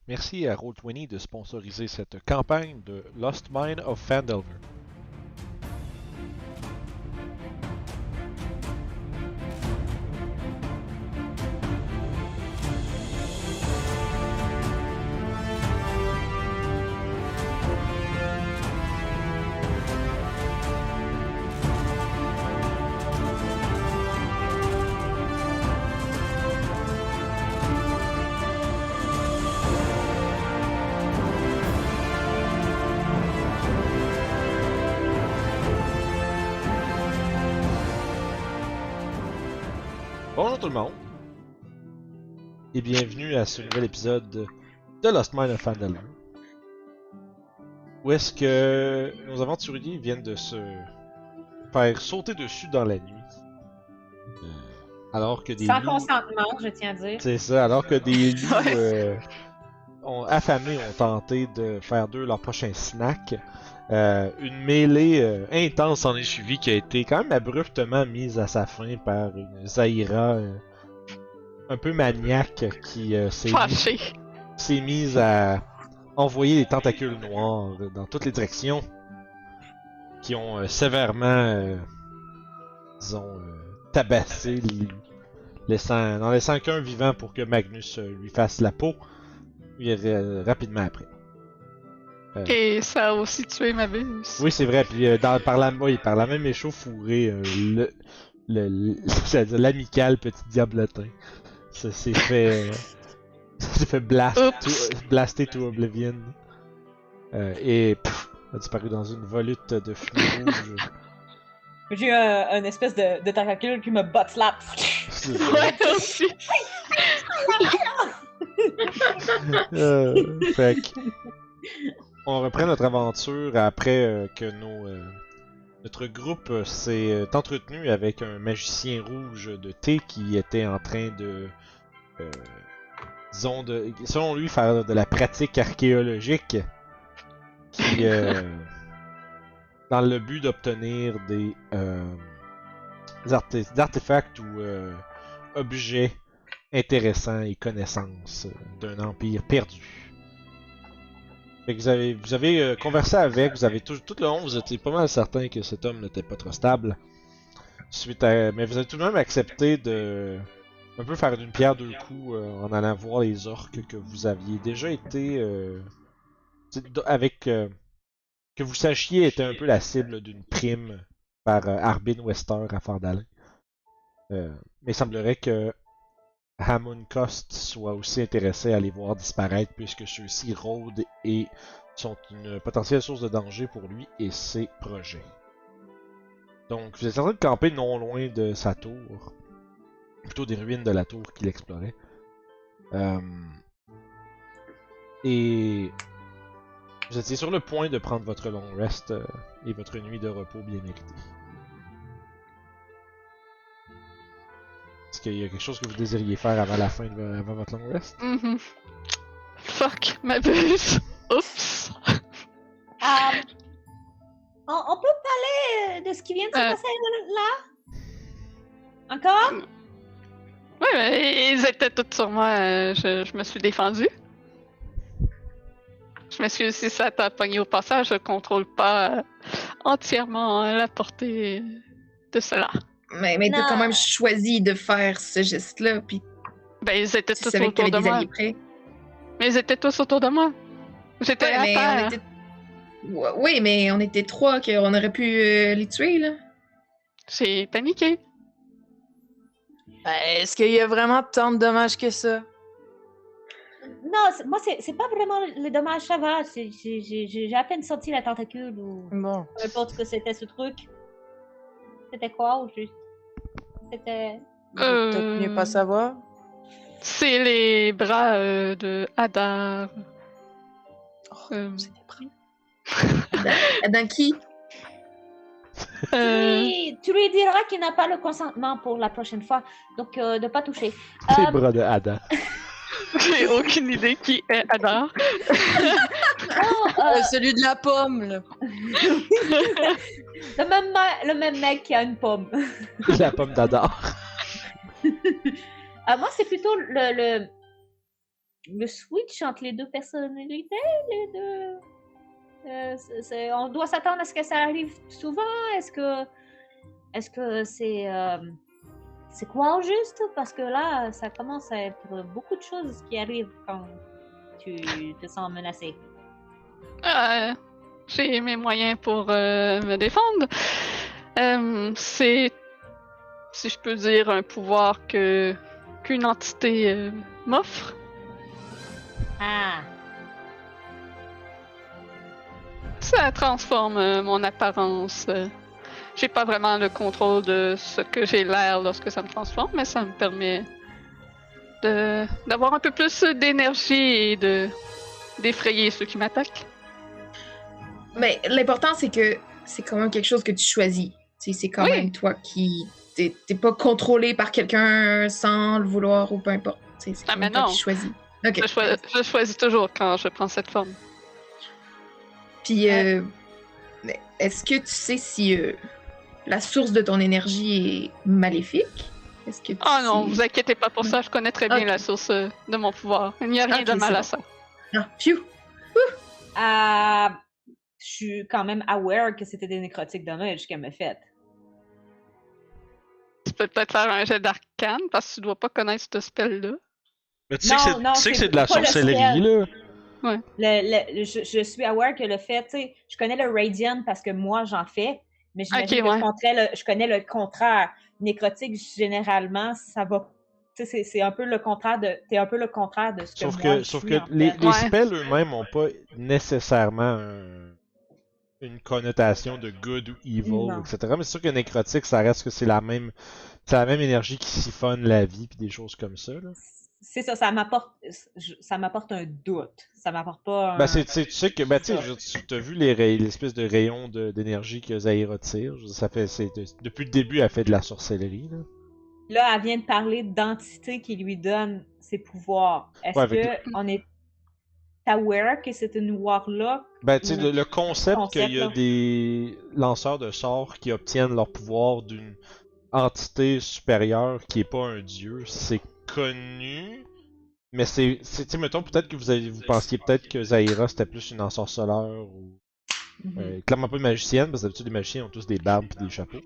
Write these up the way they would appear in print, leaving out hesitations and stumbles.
Merci à Roll20 de sponsoriser cette campagne de Lost Mine of Phandelver. Bonjour tout le monde et bienvenue à ce nouvel épisode de Lost Mine of Phandelver, où est-ce que nos aventuriers viennent de se faire sauter dessus dans la nuit, alors que des Sans loups... consentement, je tiens à dire. C'est ça, alors que des loups affamés ont tenté de faire d'eux leur prochain snack. Une mêlée intense en est suivie qui a été quand même abruptement mise à sa fin par une Zaira un peu maniaque qui s'est mise à envoyer des tentacules noirs dans toutes les directions qui ont sévèrement, disons, tabassé n'en laissant qu'un vivant pour que Magnus lui fasse la peau rapidement après. Et ça a aussi tué ma buse. Oui, c'est vrai. Puis par la même échauffourée, l'amical petit diablotin, ça s'est fait, blaster to oblivion. Et a disparu dans une volute de fumée rouge. J'ai eu un espèce de tentacule qui me butt slap. Ouais, aussi. Fait que, on reprend notre aventure après que notre groupe s'est entretenu avec un magicien rouge de thé qui était en train de, disons, selon lui, faire de la pratique archéologique qui, dans le but d'obtenir des artefacts ou objets intéressants et connaissances d'un empire perdu. Fait que vous avez conversé avec, vous avez tout le long, vous étiez pas mal certain que cet homme n'était pas trop stable. Mais vous avez tout de même accepté de un peu faire d'une pierre deux coups en allant voir les orques que vous aviez déjà été que vous sachiez était un peu la cible d'une prime par Arbin Wester à Fardalin. Mais il semblerait que Hamon Cost soit aussi intéressé à les voir disparaître puisque ceux-ci rôdent et sont une potentielle source de danger pour lui et ses projets. Donc vous êtes en train de camper non loin de sa tour, plutôt des ruines de la tour qu'il explorait. Et vous étiez sur le point de prendre votre long rest et votre nuit de repos bien méritée. Est-ce qu'il y a quelque chose que vous désiriez faire avant la fin avant votre long rest? Fuck ma buse. Oups. On peut parler de ce qui vient de se passer là? Encore? Ouais, mais ils étaient tous sur moi. Je me suis défendu. Je m'excuse si ça t'a pogné au passage. Je contrôle pas entièrement la portée de cela. Mais t'as quand même choisi de faire ce geste-là, puis ben ils étaient tous savais que autour de des moi. alliés près. Mais ils étaient tous autour de moi. J'étais à terre. Oui, mais on était trois, qu'on aurait pu les tuer, là. J'ai paniqué. Est-ce qu'il y a vraiment tant de dommages que ça? Non, moi, c'est pas vraiment le dommage, ça va. J'ai à peine senti la tentacule ou Bon. peu importe ce que c'était ce truc. C'était quoi au juste? C'était... Peut-être mieux pas savoir. C'est les bras de Hadar. C'est des bras. Dans qui? Tu lui diras qu'il n'a pas le consentement pour la prochaine fois, donc de pas toucher. Les bras de Ada. J'ai aucune idée qui est Hadar. Celui de la pomme, là. le même mec qui a une pomme. La pomme d'Adar. Moi, c'est plutôt le switch entre les deux personnalités, les deux. On doit s'attendre à ce que ça arrive souvent. Est-ce que c'est quoi au juste? Parce que là, ça commence à être beaucoup de choses qui arrivent quand tu te sens menacé. J'ai mes moyens pour me défendre. C'est, si je peux dire, un pouvoir qu'une entité m'offre. Ah, Ça transforme mon apparence. J'ai pas vraiment le contrôle de ce que j'ai l'air lorsque ça me transforme, mais ça me permet d'avoir un peu plus d'énergie et d'effrayer ceux qui m'attaquent. Mais l'important, c'est que c'est quand même quelque chose que tu choisis. Tu sais, c'est quand même toi qui... T'es pas contrôlé par quelqu'un sans le vouloir ou peu importe. Tu sais, c'est quand même toi qui choisis. Okay. Je choisis toujours quand je prends cette forme. Puis, mais est-ce que tu sais si la source de ton énergie est maléfique? Est-ce que tu non, vous inquiétez pas pour ça, je connais très bien la source de mon pouvoir. Il n'y a rien de mal à ça. Ah, phew! je suis quand même aware que c'était des nécrotiques damage qu'elle m'a fait. Tu peux peut-être faire un jet d'arcane parce que tu dois pas connaître ce spell-là. Mais tu sais que c'est de la sorcellerie, là. Ouais. Je suis aware que le fait, tu sais, je connais le Radiant parce que moi j'en fais, mais j'imagine que je connais le contraire. Nécrotique, généralement, ça va. Tu sais, c'est un peu le contraire de. T'es un peu le contraire de ce que moi je suis. Sauf que les spells eux-mêmes n'ont pas nécessairement une connotation de good ou evil, etc. Mais c'est sûr que nécrotique, ça reste que c'est la même énergie qui siphonne la vie puis des choses comme ça, là. C'est ça, ça m'apporte un doute. Ça m'apporte pas un... tu sais que, tu as vu l'espèce de rayon d'énergie que Zaira tire. Depuis le début, elle fait de la sorcellerie, là. Là, elle vient de parler d'entité qui lui donne ses pouvoirs. Est-ce qu'on est aware que c'est une war-là? Tu sais, le concept qu'il y a des lanceurs de sorts qui obtiennent leur pouvoir d'une entité supérieure qui est pas un dieu, c'est connu, mais c'est mettons, peut-être que vous pensiez peut-être que Zaira c'était plus une ensorceleur ou clairement pas une magicienne, parce que d'habitude les magiciens ont tous des barbes et des chapeaux.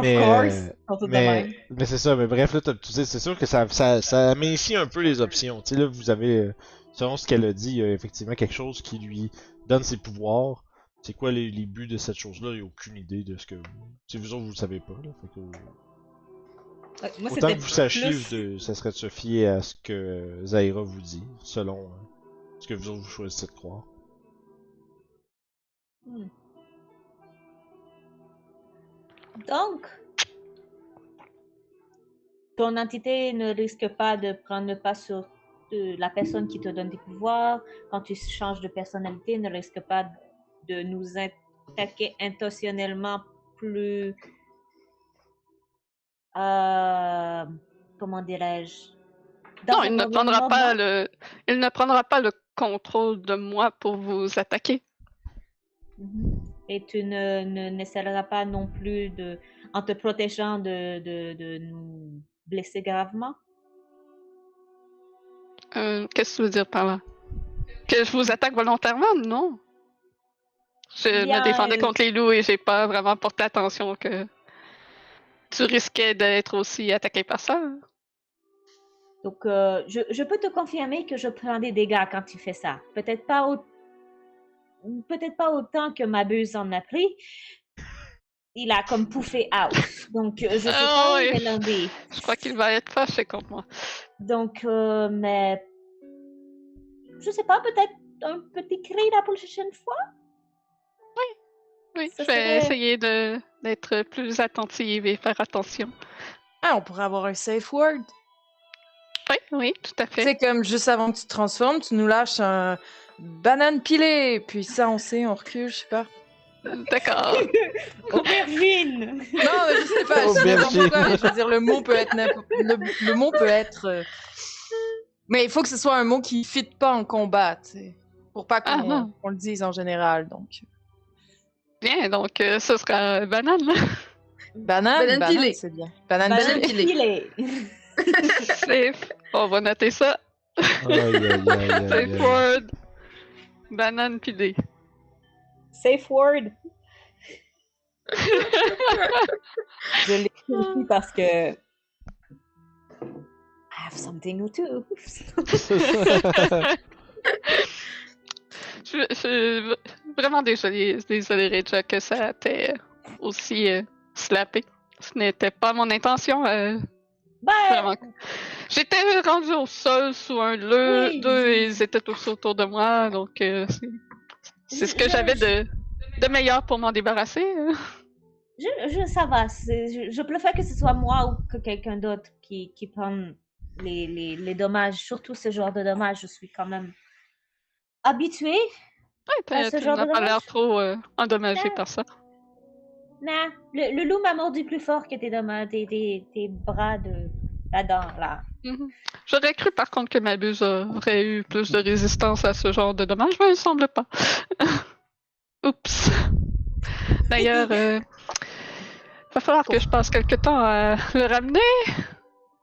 Mais c'est ça, mais bref, là, c'est sûr que ça amincit un peu les options. Tu sais, là, vous avez, selon ce qu'elle a dit, il y a effectivement quelque chose qui lui donne ses pouvoirs. C'est quoi les buts de cette chose-là? Il n'y a aucune idée de ce que... Si vous autres, vous le savez pas, là. Fait que... Moi, autant que vous sachiez, ça serait de se fier à ce que Zaira vous dit, selon ce que vous autres vous choisissez de croire. Donc, ton entité ne risque pas de prendre le pas sur la personne qui te donne des pouvoirs. Quand tu changes de personnalité, ne risque pas de nous attaquer intentionnellement plus... comment dirais-je? Non, il ne prendra pas le contrôle de moi pour vous attaquer. Et tu n'essaieras pas non plus en te protégeant de nous blesser gravement? Qu'est-ce que tu veux dire par là? Que je vous attaque volontairement? Non. Je me défendais contre les loups et j'ai pas vraiment porté attention que tu risquais d'être aussi attaqué par ça. Donc, je peux te confirmer que je prends des dégâts quand tu fais ça. Peut-être pas autant que ma buse en a pris. Il a comme pouffé out. Donc, je sais pas où il est l'envie. Je crois qu'il va être fâché contre moi. Donc, mais... Je sais pas, peut-être un petit cri la prochaine fois? Oui, je vais essayer d'être plus attentive et faire attention. Ah, on pourrait avoir un safe word. Oui, tout à fait. C'est comme juste avant que tu te transformes, tu nous lâches un banane pilée, puis ça on sait, on recule, je sais pas. D'accord. Aubergine! Non, mais je sais pas, je sais pas pourquoi, mais je veux dire, le mot peut être... Le mot peut être... Mais il faut que ce soit un mot qui ne fit pas en combat, tu sais. Pour pas qu'on le dise en général, donc... Bien, donc ce sera banane, là. Banane pilée. C'est bien. Banane pilée. Safe. On va noter ça. Safe word. Banane pilée. Safe word. Je l'ai écrit parce que. I have something to. Je suis vraiment désolée, Reja, que ça t'ait aussi slappé. Ce n'était pas mon intention. Vraiment. J'étais rendue au sol sous un deux et ils étaient tous autour de moi, donc c'est ce que j'avais de meilleur pour m'en débarrasser. Ça va. Je préfère que ce soit moi ou que quelqu'un d'autre qui prenne les dommages, surtout ce genre de dommages. Je suis quand même habituée à ce genre de dommages. Tu n'as pas l'air trop endommagé par ça. Non, le loup m'a mordu plus fort que tes bras de la dent, là. J'aurais cru par contre que ma buse aurait eu plus de résistance à ce genre de dommages, mais il semble pas. Oups. D'ailleurs, va falloir que je passe quelque temps à le ramener.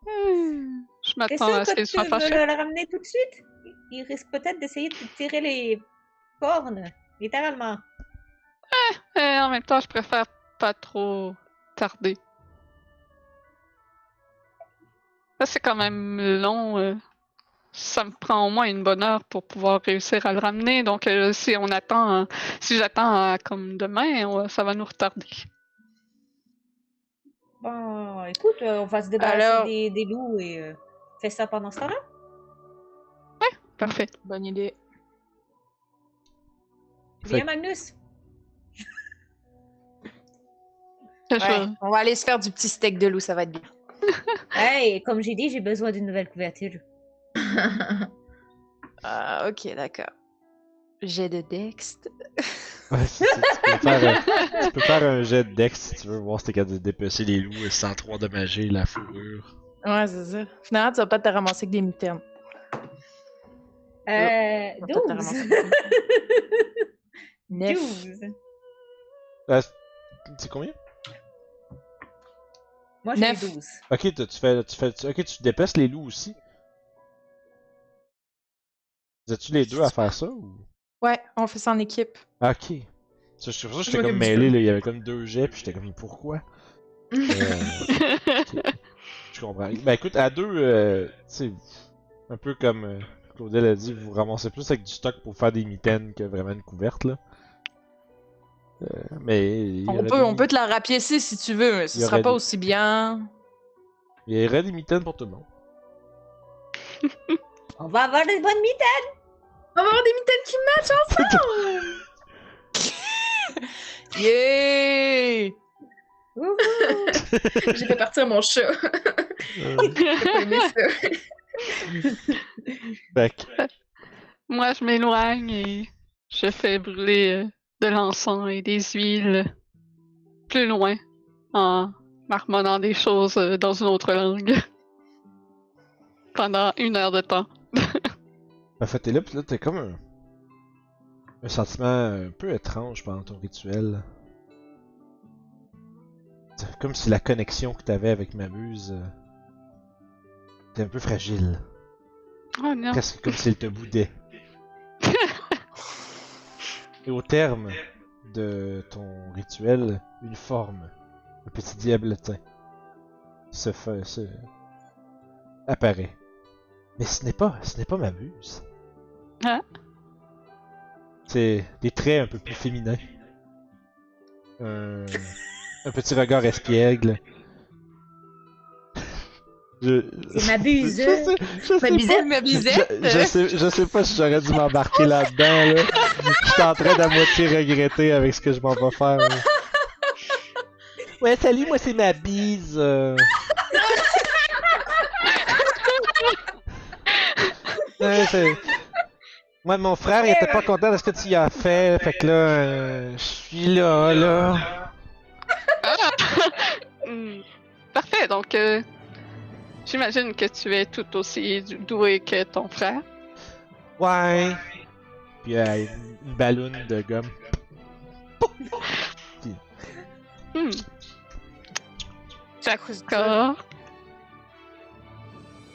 Je m'attends à ce qu'il soit fâché. Tu veux le ramener tout de suite? Il risque peut-être d'essayer de te tirer les cornes, littéralement. En même temps, je préfère pas trop tarder. Ça, c'est quand même long. Ça me prend au moins une bonne heure pour pouvoir réussir à le ramener. Donc, si j'attends comme demain, ça va nous retarder. Bon, écoute, on va se débarrasser des loups et fais ça pendant ce temps-là. Ouais, parfait. Bonne idée. Viens, Magnus. Ouais, on va aller se faire du petit steak de loup, ça va être bien. Hey, comme j'ai dit, j'ai besoin d'une nouvelle couverture. Ok, d'accord. Jet de Dex. Ouais, tu peux faire un jet de Dex si tu veux voir si t'es capable de dépecer les loups sans trop endommager la fourrure. Ouais, c'est ça. Finalement, tu vas pas te ramasser avec des mitaines. 12. 9. 12. C'est combien? Moi, j'ai 12. Ok, tu dépeces les loups aussi. Vous êtes-tu les deux à faire ça ou? Ouais, on fait ça en équipe. Ok. C'est pour ça que j'étais comme mêlé, là. Il y avait comme 2 jets, puis j'étais comme, pourquoi? Okay. Je comprends. Ben écoute, à 2, tu sais, un peu comme Claudel a dit, vous ramassez plus avec du stock pour faire des mitaines que vraiment une couverte, là. Mais on peut te la rapiécer si tu veux, mais ce sera pas aussi bien. Il y aurait des mitaines pour tout le monde. On va avoir des bonnes mitaines! On va avoir des mitaines qui matchent ensemble! Yeah! J'ai fait partir mon chat. J'ai pas aimé ça. Moi, je m'éloigne et je fais brûler de l'encens et des huiles plus loin en marmonnant des choses dans une autre langue pendant 1 heure de temps. En fait, t'es là, pis là, t'as comme un sentiment un peu étrange pendant ton rituel. C'est comme si la connexion que t'avais avec ma muse était un peu fragile. Oh non. Presque comme s'il te boudait. Et au terme de ton rituel, une forme, un petit diabletin, apparaît. Mais ce n'est pas ma muse. Hein? C'est des traits un peu plus féminins. Un petit regard espiègle. C'est ma buse. Ma bisette. Je sais pas si j'aurais dû m'embarquer là-dedans. Là. Je suis en train d'à moitié regretter avec ce que je m'en vais faire. Là. Ouais, salut, moi c'est ma bise. Ouais, moi, mon frère, il était pas content de ce que tu y as fait. Fait que là, je suis là. Parfait, donc j'imagine que tu es tout aussi doué que ton frère. Ouais. Puis une balloune de gomme. D'accord.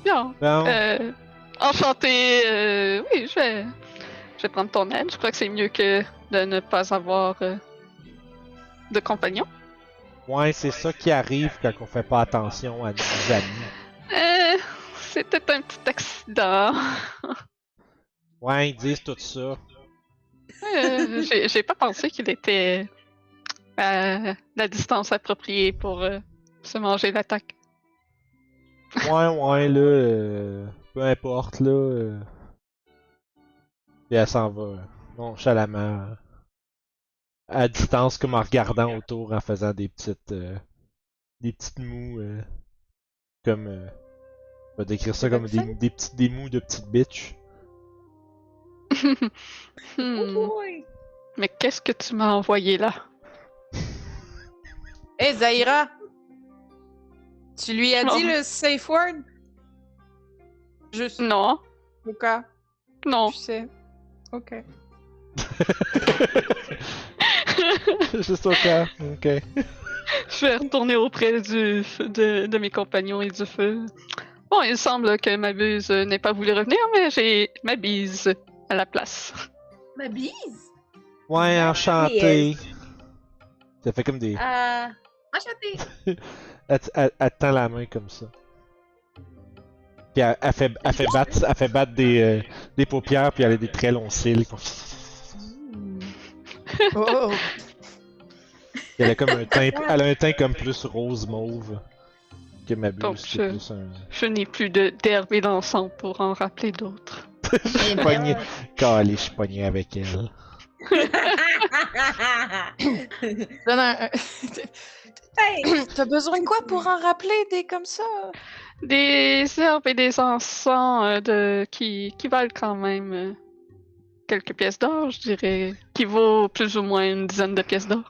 Bien. Bon. Enchanté. Oui, je vais prendre ton aide. Je crois que c'est mieux que de ne pas avoir de compagnon. Ouais, c'est ça qui arrive quand on fait pas attention à nos amis. C'était un petit accident. Ouais, ils disent tout ça. J'ai pas pensé qu'il était à la distance appropriée pour se manger l'attaque. Ouais, là, peu importe, là. Et elle s'en va nonchalamment, à distance, comme en regardant autour, en faisant des petites mous, comme, on va décrire ça Des comme vaccins? des mous de petites bitches. Oui. Mais qu'est-ce que tu m'as envoyé là? Hé, Zaira! Tu lui as dit Non. le safe word? Juste Non, au cas, non. tu sais. Ok. Juste au cas, ok. Je vais retourner auprès de mes compagnons et du feu. Bon, il semble que ma buse n'ait pas voulu revenir, mais j'ai ma bise à la place. Ma bise? Ouais, enchanté. Ça fait comme des... Enchantée! Elle te tend la main comme ça. Puis elle fait battre des paupières, puis elle a des très longs cils. Oh! Elle a comme elle a un teint comme plus rose mauve que ma Donc, buse, c'est plus un... Je n'ai plus d'herbe et d'encens pour en rappeler d'autres. Je suis pogné. Calé, je suis pogné avec elle. Donne un... Hey! T'as besoin de quoi pour en rappeler des comme ça? Des herbes et des encens qui valent quand même quelques pièces d'or, je dirais. Qui vaut plus ou moins une dizaine de pièces d'or.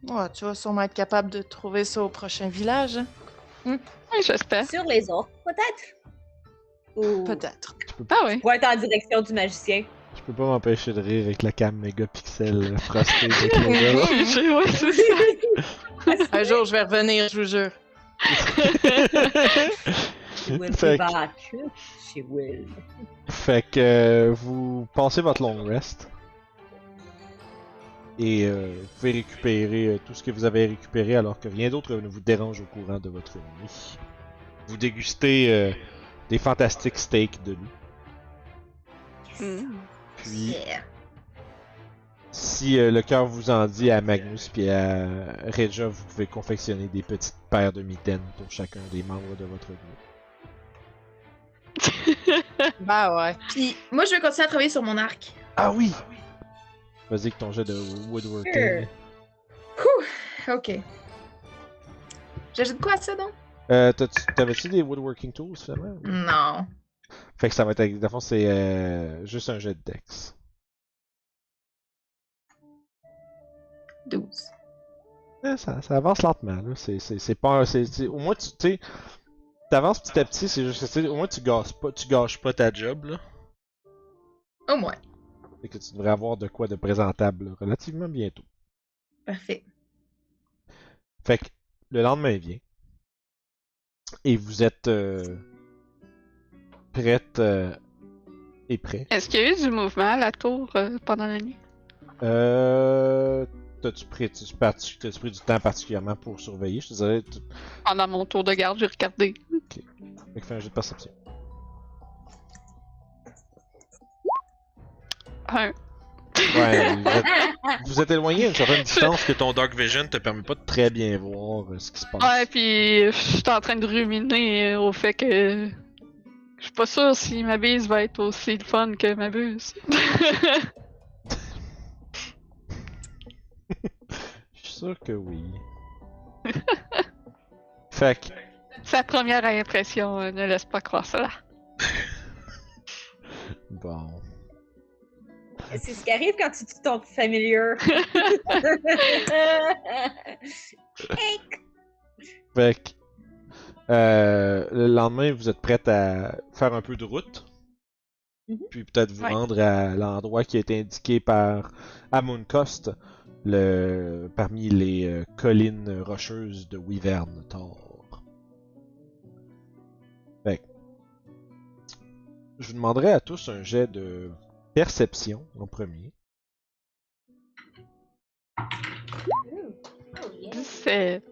Oh, tu vas sûrement être capable de trouver ça au prochain village. Hein? Oui, j'espère. Sur les autres, peut-être? Ou Peut-être. Ah oui. pour être en direction du magicien. Je peux pas m'empêcher de rire avec la cam mégapixel frostée de Claudia. Ouais, c'est ça. Un jour, je vais revenir, je vous jure. She will Fait be que- back. She will. Fait que vous passez votre long rest. Et vous pouvez récupérer tout ce que vous avez récupéré alors que rien d'autre ne vous dérange au courant de votre nuit. Vous dégustez des fantastiques steaks de loup. Mm. Puis, Yeah. si le cœur vous en dit à Magnus puis à Regia, vous pouvez confectionner des petites paires de mitaines pour chacun des membres de votre groupe. Bah ouais. Puis moi, je vais continuer à travailler sur mon arc. Ah oui! Vas-y avec ton jet de woodworking. Sure. Ok. J'ajoute quoi à ça, donc? T'avais-tu des woodworking tools finalement? Non. Fait que ça va être, dans le fond, c'est juste un jet de dex. 12. Ça avance lentement, là. C'est pas. Au moins, tu sais. T'avances petit à petit, c'est juste que, tu sais, au moins, tu gâches pas ta job, là. Au moins. Fait que tu devrais avoir de quoi de présentable, là, relativement bientôt. Parfait. Fait que le lendemain vient. Et vous êtes prête et prêt. Est-ce qu'il y a eu du mouvement à la tour pendant la nuit? T'as-tu pris du temps particulièrement pour surveiller? Je te dirais. Pendant mon tour de garde, j'ai regardé. Fait que fais un jet de perception. Un. Ouais, vous êtes éloigné à une certaine distance que ton Dark Vision te permet pas de très bien voir ce qui se passe. Ouais, puis je suis en train de ruminer au fait que je suis pas sûr si ma bise va être aussi le fun que ma buse. Je suis sûr que oui. Fait que, Sa première impression ne laisse pas croire cela. bon. C'est ce qui arrive quand tu tues ton familier. Hey! Fait que, le lendemain, vous êtes prête à faire un peu de route. Mhm. Puis peut-être vous Ouais. rendre à l'endroit qui a été indiqué par Amuncost, parmi les collines rocheuses de Wyvern Tor. Fait que, je vous demanderai à tous un jet de perception en premier. 17.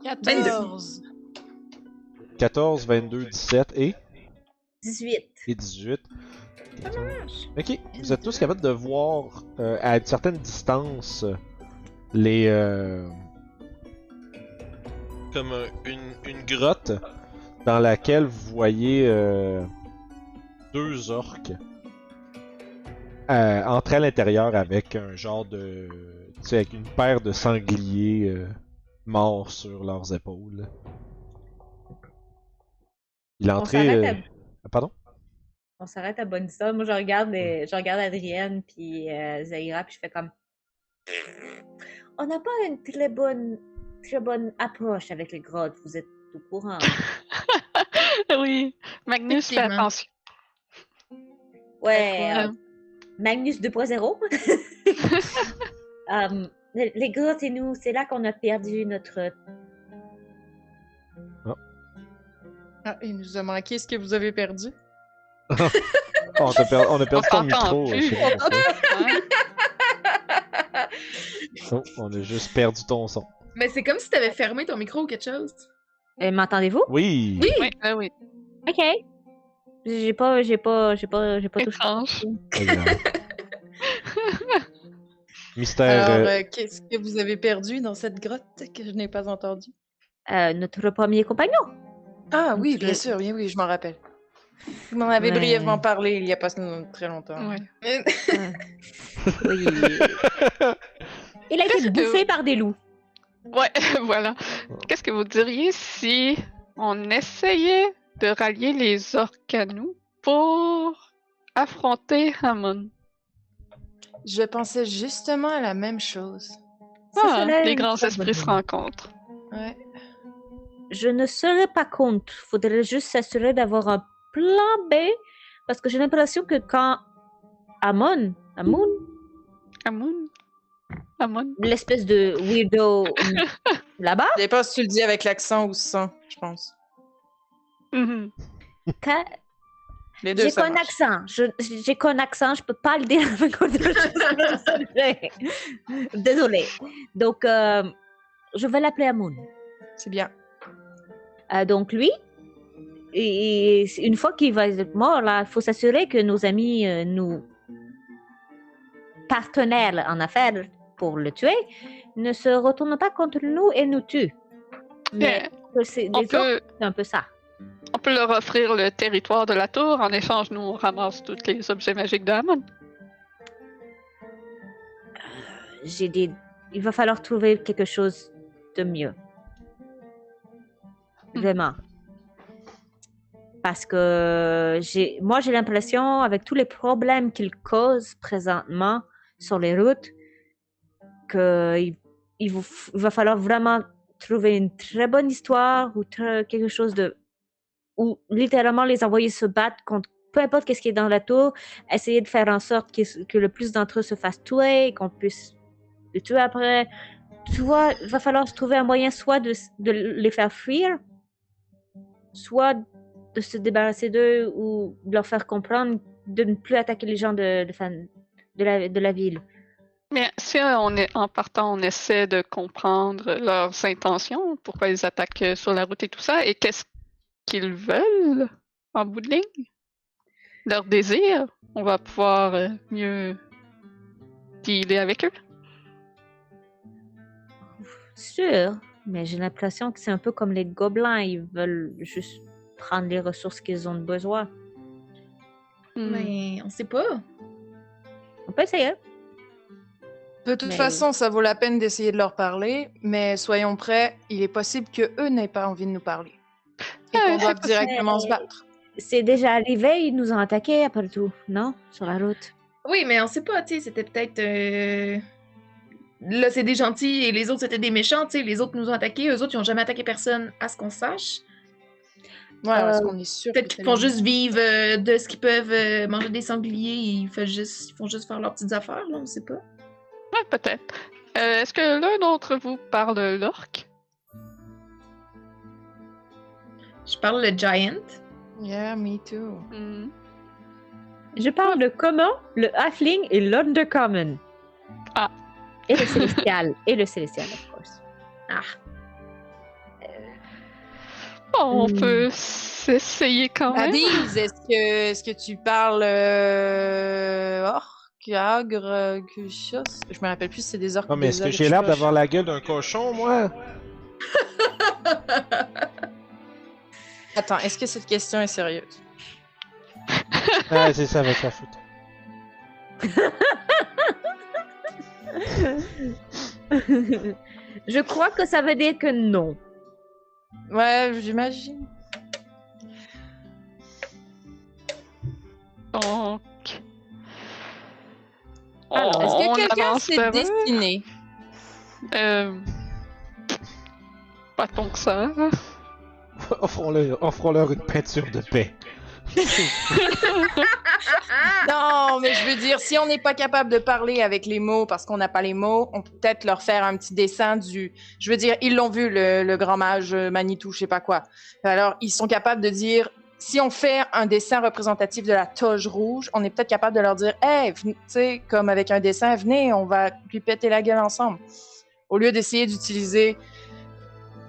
14. 14, 22, 17 et 18. 18. Ok, vous êtes tous capables de voir à une certaine distance les. Comme une grotte dans laquelle vous voyez deux orques entrer à l'intérieur avec un genre de. Tu sais, avec une paire de sangliers morts sur leurs épaules. Il est On entré. s'arrête Pardon? On s'arrête à Bonissa. Moi, je regarde Adrienne puis Zaira, puis je fais comme... On n'a pas une très bonne approche avec les grottes, vous êtes au courant. Oui, Magnus, fais Effectivement. attention. Ouais, Magnus 2.0. Les grottes et nous, c'est là qu'on a perdu notre... Ah, il nous a manqué ce que vous avez perdu. On a perdu ton t'entend micro. plus. c'est bon, ça. Hein? Oh, on a juste perdu ton son. Mais c'est comme si t'avais fermé ton micro ou quelque chose. M'entendez-vous? Oui! Oui! Oui, oui. OK. J'ai pas touché. Étrange. Pas grave. Mystère. Alors, qu'est-ce que vous avez perdu dans cette grotte que je n'ai pas entendu? Notre premier compagnon. Ah oui, Je- bien sûr, oui, je m'en rappelle. Vous m'en avez Ouais. brièvement parlé il y a pas très longtemps. Ouais. Oui. Il a été Qu'est-ce que- bouffé par des loups. Ouais, voilà. Qu'est-ce que vous diriez si on essayait de rallier les orques à nous pour affronter Hammond? Je pensais justement à la même chose. Ce Ah, serait les une grands très esprits bonne se idée. rencontrent. Ouais. Je ne serais pas contre. Faudrait juste s'assurer d'avoir un plan B. Parce que j'ai l'impression que quand Amon, Hammond? Hammond? l'espèce de weirdo là-bas, Je sais pas si tu le dis avec l'accent ou sans, je pense. Mhm. quand- Les deux, j'ai ça qu'un marche. accent. J'ai qu'un accent, je peux pas le dire avec autre chose. Désolée. Donc, je vais l'appeler Amon. C'est bien. Donc lui, et une fois qu'il va être mort, là, il faut s'assurer que nos amis, nos partenaires en affaires pour le tuer, ne se retournent pas contre nous et nous tuent. Mais que c'est On les autres, peut, c'est un peu ça. on peut leur offrir le territoire de la tour. En échange, nous, on ramasse tous les objets magiques de Hammond. Il va falloir trouver quelque chose de mieux. Vraiment. Parce que moi, j'ai l'impression, avec tous les problèmes qu'il cause présentement sur les routes, qu'il va falloir vraiment trouver une très bonne histoire ou quelque chose de... ou littéralement les envoyer se battre contre peu importe qu'est-ce qui est dans la tour, essayer de faire en sorte que le plus d'entre eux se fassent tuer, qu'on puisse les tuer après. Tu vois, il va falloir se trouver un moyen soit de les faire fuir, soit de se débarrasser d'eux ou de leur faire comprendre de ne plus attaquer les gens de la ville. Mais si en partant, on essaie de comprendre leurs intentions, pourquoi ils attaquent sur la route et tout ça, et qu'est-ce qu'ils veulent en bout de ligne, leur désir, on va pouvoir mieux dealer avec eux. Sûr, mais j'ai l'impression que c'est un peu comme les gobelins, ils veulent juste prendre les ressources qu'ils ont besoin. Mais on sait pas. On peut essayer. De toute Mais- façon, ça vaut la peine d'essayer de leur parler, mais soyons prêts, il est possible qu'eux n'aient pas envie de nous parler. Et qu'on doive directement se battre. C'est déjà arrivé, ils nous ont attaqués après tout, non? Sur la route. Oui, mais on sait pas, tu sais, c'était peut-être... Là, c'est des gentils et les autres, c'était des méchants, tu sais. Les autres nous ont attaqués, eux autres, ils ont jamais attaqué personne, à ce qu'on sache. Ouais, parce qu'on est sûr. Peut-être que qu'ils c'est font les- juste vivre de ce qu'ils peuvent manger des sangliers et ils font juste faire leurs petites affaires, là, on sait pas. Ouais, peut-être. Est-ce que l'un d'entre vous parle l'orque? Je parle le giant. Yeah, me too. Hmm. Je parle le commun, le halfling et l'undercommon. Ah. Et le célestial. Et le célestial, of course. Bon, on peut s'essayer quand même. Adiz, est-ce que tu parles orc, agre, quelque chose? Je me rappelle plus si c'est des orques. Non, mais est-ce que j'ai l'air d'avoir la gueule d'un cochon, moi? Attends, est-ce que cette question est sérieuse? Ah, c'est ça, avec la faute. Je crois que ça veut dire que non. Ouais, j'imagine. Donc. Alors, Est-ce que on quelqu'un avance s'est vers eux. destiné? Pas tant que ça. Offrons-leur une peinture de paix. Non, mais je veux dire, si on n'est pas capable de parler avec les mots parce qu'on n'a pas les mots, on peut peut-être leur faire un petit dessin du... Je veux dire, ils l'ont vu, le grand mage Manitou, je sais pas quoi. Alors, ils sont capables de dire... Si on fait un dessin représentatif de la toge rouge, on est peut-être capable de leur dire « Hey, tu sais, comme avec un dessin, venez, on va lui péter la gueule ensemble. » Au lieu d'essayer d'utiliser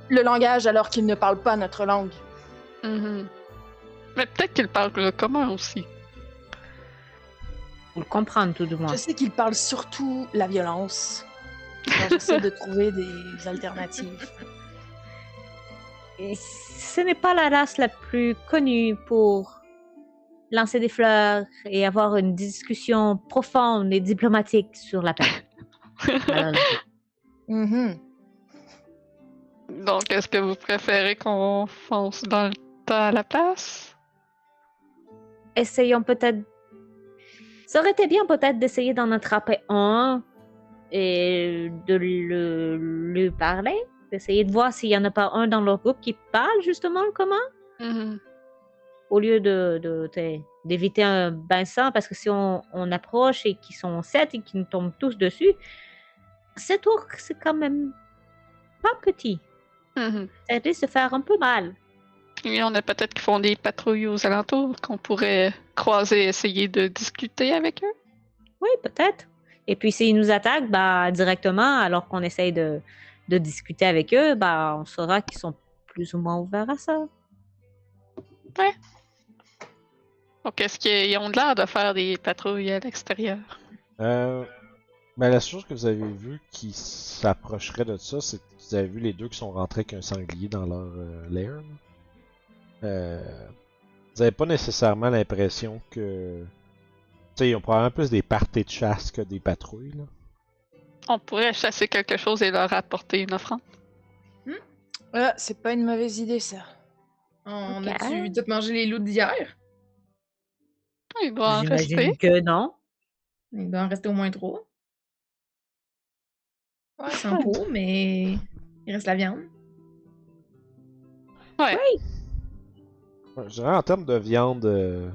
le langage alors qu'ils ne parlent pas notre langue. Mhm. Mais peut-être qu'ils parlent le commun aussi. Pour le comprendre, tout du moins. Je sais qu'ils parlent surtout la violence. Alors, j'essaie de trouver des alternatives. Et ce n'est pas la race la plus connue pour lancer des fleurs et avoir une discussion profonde et diplomatique sur la paix. Mhm. Donc, est-ce que vous préférez qu'on fonce dans le tas à la place? Essayons peut-être... Ça aurait été bien peut-être d'essayer d'en attraper un et de lui parler. D'essayer de voir s'il n'y en a pas un dans leur groupe qui parle justement le commun. Mhm. Au lieu d'éviter un bain sang, parce que si on approche et qu'ils sont 7 et qu'ils nous tombent tous dessus, 7 orques, c'est quand même pas petit. Mhm. Ça risque de faire un peu mal. Il y en a peut-être qui font des patrouilles aux alentours qu'on pourrait croiser et essayer de discuter avec eux. Oui, peut-être. Et puis s'ils nous attaquent directement, alors qu'on essaye de discuter avec eux, on saura qu'ils sont plus ou moins ouverts à ça. Ouais. Donc, est-ce qu'ils ont l'air de faire des patrouilles à l'extérieur? La chose que vous avez vue qui s'approcherait de ça, c'est que vous avez vu les deux qui sont rentrés avec un sanglier dans leur lair. Vous avez pas nécessairement l'impression que... Tu sais, ils ont probablement plus des parties de chasse que des patrouilles, là. On pourrait chasser quelque chose et leur apporter une offrande. C'est pas une mauvaise idée, ça. On Ok. a-tu tout mangé les loups d'hier? Il doit en rester. J'imagine que non. Il doit en rester au moins 3. Ouais, sans peau, mais il reste la viande. Ouais. Je dirais en termes de viande,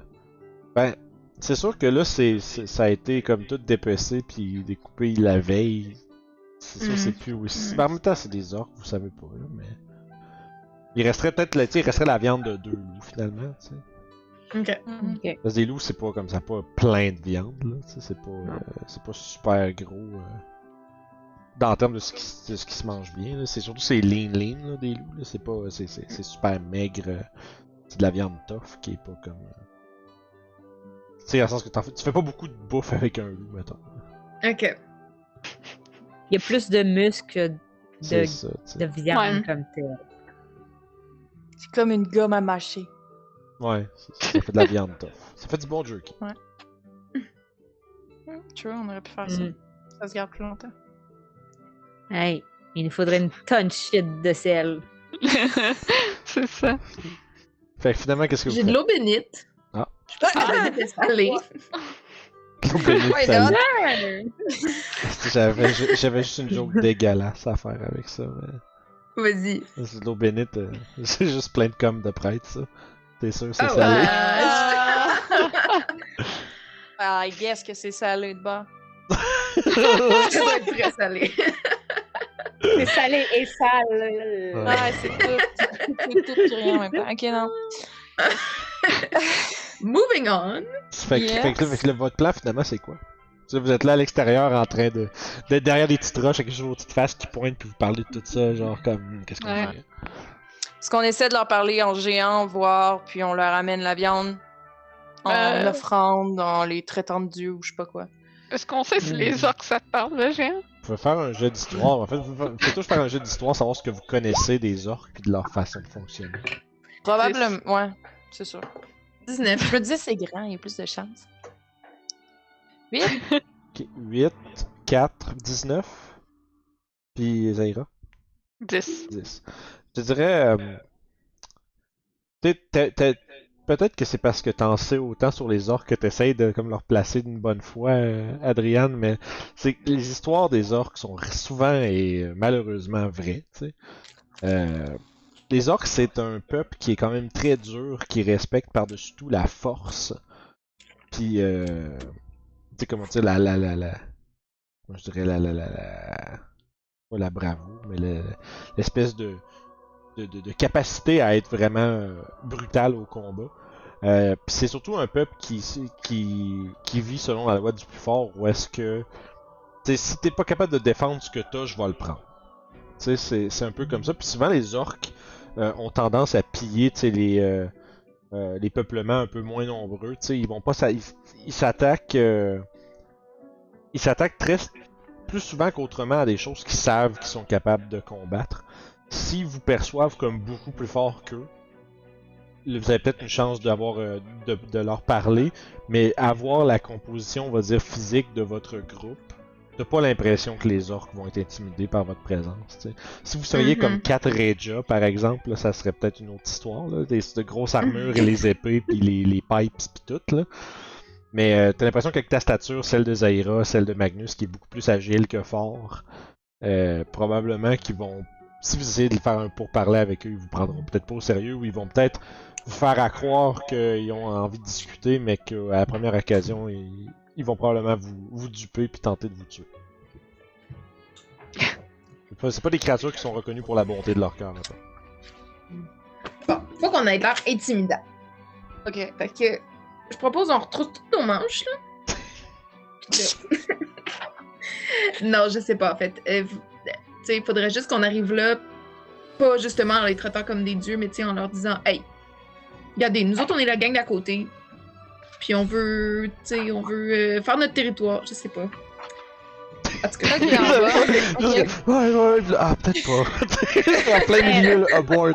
c'est sûr que là, ça a été comme tout dépecé puis découpé la veille. C'est sûr, c'est plus aussi. En même temps, c'est des orques, vous savez pas, là, mais. Il resterait peut-être la viande de 2 loups finalement, tu sais. Ok. Ok. Parce que des loups, c'est pas comme ça, pas plein de viande, là, tu sais, c'est pas super gros. En termes de ce qui se mange bien, là, c'est surtout c'est lean là, des loups, là, c'est pas, c'est super maigre. C'est de la viande tough qui est pas comme. Tu sais, dans le sens que tu fais pas beaucoup de bouffe avec un loup, mettons. Ok. Il y a plus de muscles C'est ça, tu sais. de viande Ouais. comme tel. C'est comme une gomme à mâcher. Ouais, ça fait de la viande tough. Ça fait du bon jerky. Tu vois, on aurait pu faire ça. Mm. Ça se garde plus longtemps. Hey, il nous faudrait une tonne de shit de sel. C'est ça. Fait que finalement, qu'est-ce que vous J'ai de faites? l'eau bénite. Ah. Je pense que la bénite est salée. L'eau bénite Why salée. not? J'avais juste une joke dégueulasse à faire avec ça, mais... Vas-y. C'est de l'eau bénite, c'est juste plein de com de prêtre, ça. T'es sûr, c'est Ah salé? I guess que c'est salé de bord. Ça doit être très salé. C'est salé et sale. Ouais, c'est tout. tout puis rien en même temps. Ok, non. Moving on. Fait que votre plan, finalement, c'est quoi? Vous êtes là à l'extérieur en train d'être derrière des petites roches avec vos petites faces qui pointent puis vous parlez de tout ça, genre comme qu'est-ce qu'on fait? Est-ce qu'on essaie de leur parler en géant, voir, puis on leur amène la viande en offrande, en les traitant de dieu ou je sais pas quoi? Est-ce qu'on sait si les orques ça te parle, le géant? Vous pouvez faire un jeu d'histoire. En fait, vous pouvez tous faire un jeu d'histoire, savoir ce que vous connaissez des orques puis de leur façon de fonctionner. Probablement, ouais, c'est sûr. 19. Je me disais c'est grand, il y a plus de chance. 8? Ok, 8, 4, 19. Puis Zaira? 10. 10. Je te dirais. Peut-être que c'est parce que t'en sais autant sur les orques que t'essayes de comme leur placer d'une bonne fois, Adriane, mais c'est que les histoires des orques sont souvent et malheureusement vraies, tu sais. Les orques, c'est un peuple qui est quand même très dur, qui respecte par-dessus tout la force. Puis, tu sais comment dire, moi je dirais pas la bravoure, mais l'espèce de capacité à être vraiment brutal au combat. Puis c'est surtout un peuple qui vit selon la loi du plus fort, où est-ce que si t'es pas capable de défendre ce que t'as, je vais le prendre. C'est un peu comme ça. Puis souvent les orques ont tendance à piller les peuplements un peu moins nombreux. Ils vont pas ils s'attaquent plus souvent qu'autrement à des choses qu'ils savent qu'ils sont capables de combattre. S'ils vous perçoivent comme beaucoup plus fort qu'eux, vous avez peut-être une chance d'avoir de leur parler, mais avoir la composition, on va dire, physique de votre groupe, t'as pas l'impression que les orques vont être intimidés par votre présence. T'sais. Si vous seriez comme 4 Reja, par exemple, là, ça serait peut-être une autre histoire, là, de grosses armures et les épées, puis les pipes, puis tout, là. Mais t'as l'impression qu'avec ta stature, celle de Zaira, celle de Magnus, qui est beaucoup plus agile que fort, probablement qu'ils vont... Si vous essayez de faire un pourparler avec eux, ils vous prendront peut-être pas au sérieux, ou ils vont peut-être vous faire à croire qu'ils ont envie de discuter, mais qu'à la première occasion, ils vont probablement vous duper puis tenter de vous tuer. C'est pas des créatures qui sont reconnues pour la bonté de leur cœur, maintenant. Bon, faut qu'on ait l'air intimidant. Ok, fait que je propose on retrousse toutes nos manches, là. Non, je sais pas, en fait. Il faudrait juste qu'on arrive là, pas justement en les traitant comme des dieux, mais en leur disant « Hey, regardez, nous autres, on est la gang d'à côté, puis on veut faire notre territoire, je sais pas. » En tout cas, ouais, ah, peut-être pas. En plein milieu, là, abort.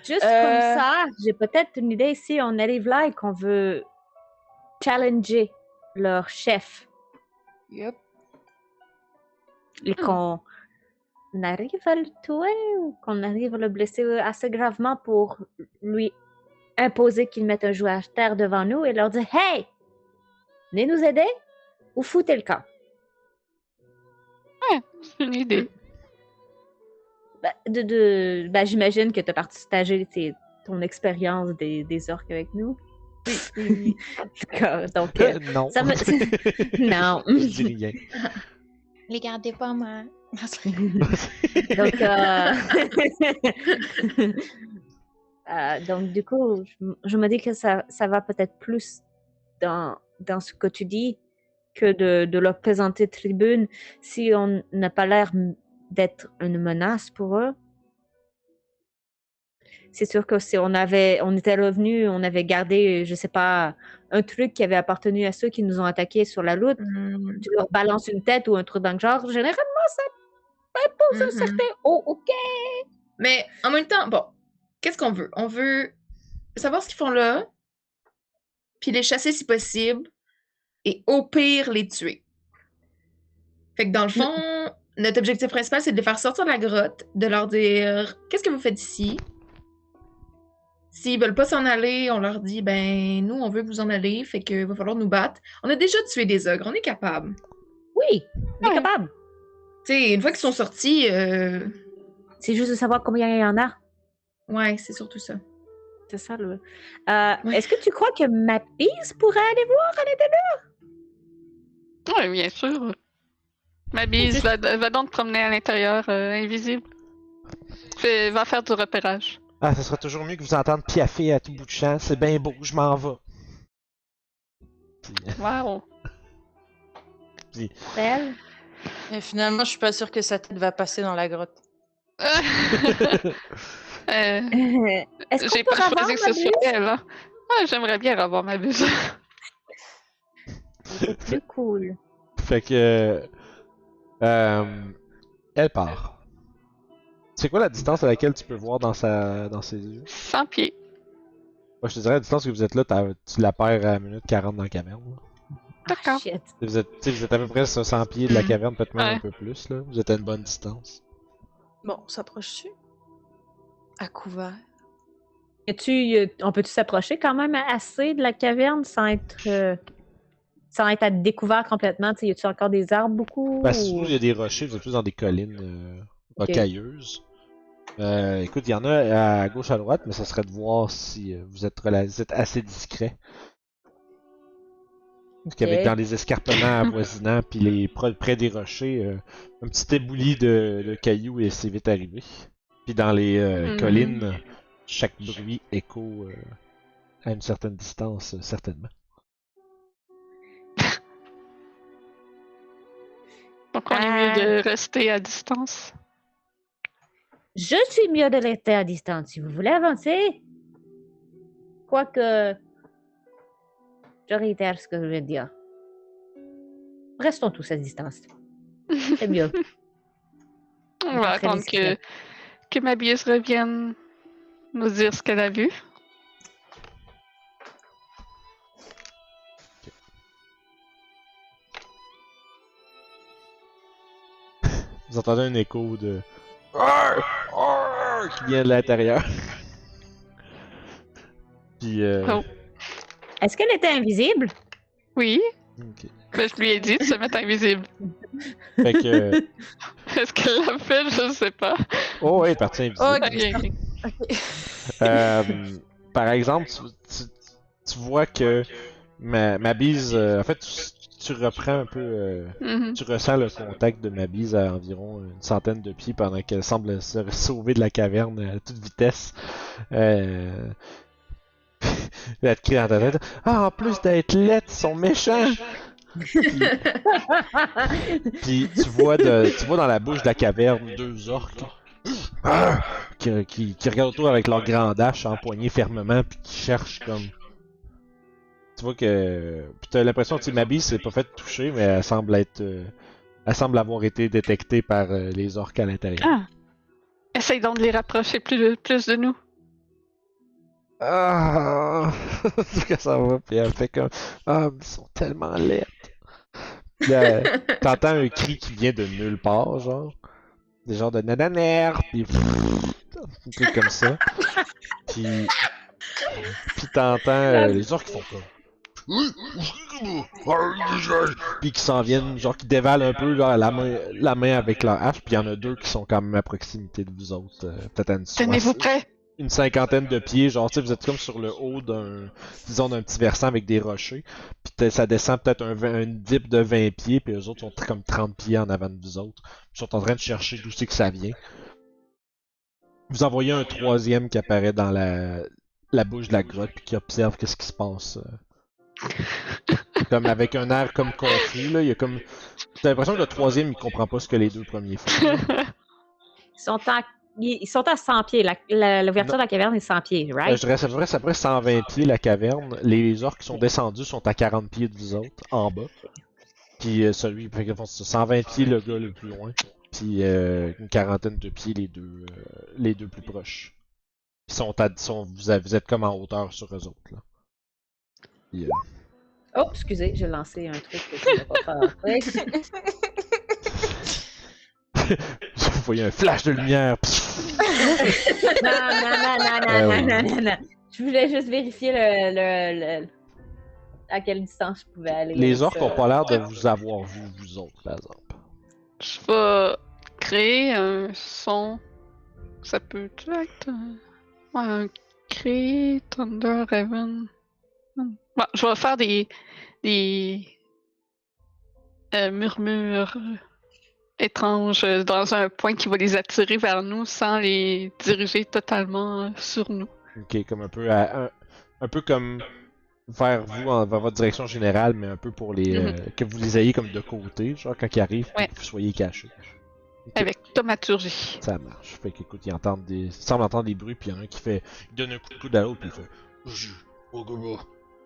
Juste comme ça, j'ai peut-être une idée si on arrive là et qu'on veut challenger leur chef. Yep. Et qu'on arrive à le tuer ou qu'on arrive à le blesser assez gravement pour lui imposer qu'il mette un joueur à terre devant nous et leur dire « Hey! Venez nous aider ou foutez le camp. » Ouais, c'est une idée. J'imagine que tu as partagé ton expérience des orques avec nous. Oui. D'accord, donc... non. Ça me... non. Je dis rien. Les gardez pas, moi. Donc, du coup, je me dis que ça va peut-être plus dans ce que tu dis que de leur présenter tribune si on n'a pas l'air d'être une menace pour eux. C'est sûr que si on était revenus, on avait gardé, je sais pas, un truc qui avait appartenu à ceux qui nous ont attaqués sur la route, tu leur balances une tête ou un truc dans le genre, généralement, ça impose un certain « Oh, OK! » Mais en même temps, bon, qu'est-ce qu'on veut? On veut savoir ce qu'ils font là, puis les chasser si possible, et au pire, les tuer. Fait que dans le fond, notre objectif principal, c'est de les faire sortir de la grotte, de leur dire « Qu'est-ce que vous faites ici? » S'ils veulent pas s'en aller, on leur dit « Ben, nous, on veut que vous en allez, fait que va falloir nous battre. » On a déjà tué des ogres, on est capable. Oui, on est capable. Tu sais, une fois qu'ils sont sortis... C'est juste de savoir combien il y en a. Ouais, c'est surtout ça. C'est ça, le... Est-ce que tu crois que Mapis pourrait aller voir à l'intérieur? Oui, bien sûr. Ma bise va donc promener à l'intérieur, invisible. Va faire du repérage. Ah, ça sera toujours mieux que vous entendre piaffer à tout bout de champ. C'est bien beau, je m'en vais. Wow. Belle. Et finalement, je suis pas sûre que sa tête va passer dans la grotte. Est-ce J'ai qu'on peut pas avoir choisi que ma ce soit buse? elle, hein. Ah, j'aimerais bien avoir ma buse. C'est plus cool. Fait que. Elle part. C'est quoi la distance à laquelle tu peux voir dans ses yeux? 100 pieds. Moi, je te dirais, la distance que vous êtes là, tu la perds à 1 minute 40 dans la caverne. Là. D'accord. Ah, shit. Vous êtes à peu près sur 100 pieds de la caverne, peut-être même Ouais. un peu plus. Là. Vous êtes à une bonne distance. Bon, on s'approche-tu? À couvert. On peut-tu s'approcher quand même assez de la caverne sans être à découvert complètement? T'sais, y a-tu encore des arbres beaucoup? Parce que ou- il y a des rochers, vous êtes plus dans des collines Ok. rocailleuses. Écoute, il y en a à gauche à droite, mais ça serait de voir si vous êtes assez discret. Parce qu'avec Ok. dans les escarpements avoisinants, puis près des rochers, un petit éboulis de cailloux et c'est vite arrivé. Puis dans les collines, chaque bruit écho à une certaine distance, certainement. Donc on est mieux de rester à distance. Je suis mieux de rester à distance. Si vous voulez avancer, quoique, je réitère ce que je vais dire. Restons tous à distance. C'est mieux. On va Très attendre discret. que ma bise revienne nous dire ce qu'elle a vu. Vous entendez un écho de qui vient de l'intérieur. Puis Oh. Est-ce qu'elle était invisible? Oui, ok. mais je lui ai dit de se mettre invisible. Fait que Est-ce qu'elle l'a fait? Je sais pas. oh ouais, elle est partie invisible. Ok. Ok. Par exemple, tu vois que ma bise, en fait, tu reprends un peu, Mhm. tu ressens le contact de ma bise à environ une centaine de pieds pendant qu'elle semble se sauver de la caverne à toute vitesse. Elle te crie dans ta tête, ah, en plus d'être lettres, ils sont méchants! Puis tu vois dans la bouche de la caverne 2 orques qui regardent autour avec leur grande hache empoignée fermement puis qui cherchent comme. Tu vois que. Puis t'as l'impression que ma bise s'est pas fait toucher, mais elle semble avoir été détectée par les orques à l'intérieur. Ah. Essaye donc de les rapprocher plus de nous. Ah! que ça va, puis elle fait comme. Ah, mais ils sont tellement laides. Puis là, t'entends un cri qui vient de nulle part, genre. Des genres de nananer, puis un truc comme ça. Puis t'entends les orques qui font comme. Puis qui s'en viennent, genre qui dévalent un peu genre, la main avec leur hache, puis il y en a 2 qui sont quand même à proximité de vous autres. Peut-être à Tenez-vous prêts. une cinquantaine de pieds, genre tu sais, vous êtes comme sur le haut d'un petit versant avec des rochers, puis ça descend peut-être un dip de 20 pieds, puis eux autres sont comme 30 pieds en avant de vous autres. Ils sont en train de chercher d'où c'est que ça vient. Vous en voyez un troisième qui apparaît dans la bouche de la grotte, puis qui observe qu'est-ce qui se passe. Comme avec un air comme confus, là, il y a comme. T'as l'impression que le troisième il comprend pas ce que les 2 premiers font. Ils sont à 100 pieds. L'ouverture de la caverne est 100 pieds, right? Je dirais ça à peu près 120 pieds la caverne. Les orques qui sont descendus sont à 40 pieds de vous autres, en bas. Puis celui, fait que, c'est 120 pieds le gars le plus loin. Puis une quarantaine de pieds les deux plus proches. Vous êtes comme en hauteur sur eux autres. Là. Puis, Oh, excusez, j'ai lancé un truc que je ne pas faire. vous voyez un flash de lumière. Non. Je voulais juste vérifier à quelle distance je pouvais aller. Les avec orques ça. ont pas l'air de vous avoir vu, vous autres, par exemple. Je vais créer un son. Ça peut être un cri, Thunder, Raven. Bon, je vais faire des murmures étrange dans un point qui va les attirer vers nous sans les diriger totalement sur nous. Ok, comme un peu un peu comme vers vous, vers votre direction générale, mais un peu pour les que vous les ayez comme de côté, genre quand ils arrivent, Ouais. que vous soyez cachés. Ok. Avec thaumaturgie. Ça marche. Fait qu'écoute, ils semblent entendre des bruits, puis il y en a un qui fait. Il donne un coup de coude à l'autre, puis il fait.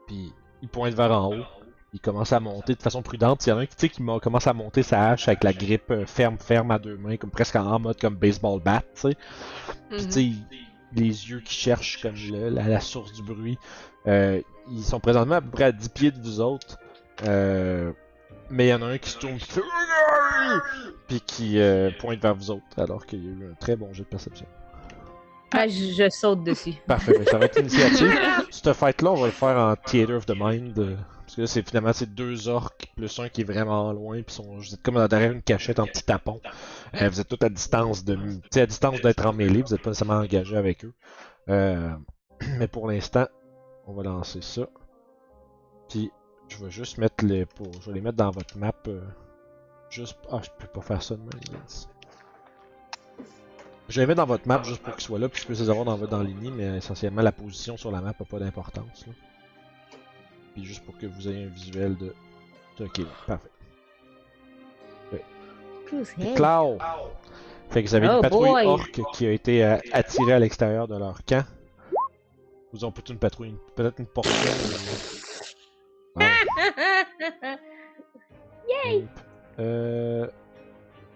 Puis il pointe vers en haut. Il commence à monter de façon prudente. Il y en a un qui, commence à monter sa hache avec la grippe ferme à deux mains, comme presque en mode comme baseball bat, tu sais. Puis tu sais, les yeux qui cherchent comme la source du bruit. Ils sont présentement à peu près à 10 pieds de vous autres. Mais il y en a un qui se tourne, qui fait. Puis qui pointe vers vous autres, alors qu'il y a eu un très bon jet de perception. Ah, je saute dessus. Parfait, mais ça va être l'initiative. Cette fight-là, on va le faire en Theater of the Mind. Parce que là, finalement, c'est deux orques, plus un qui est vraiment loin, puis vous êtes comme derrière une cachette en petit tapon. Vous êtes tous à distance à distance d'être en mêlée, vous n'êtes pas nécessairement engagé avec eux. Mais pour l'instant, on va lancer ça. Puis, je vais juste mettre je vais les mettre dans votre map. Juste. Ah, je peux pas faire ça de même. Je vais les mettre dans votre map juste pour qu'ils soient là, puis je peux les avoir dans l'ini, mais essentiellement la position sur la map n'a pas d'importance. Là. Puis juste pour que vous ayez un visuel de. Ok, parfait. Hey. Cloud! Fait que vous avez une Oh patrouille boy. orque qui a été attirée à l'extérieur de leur camp. Vous ont plutôt une patrouille, peut-être une portion. Yay!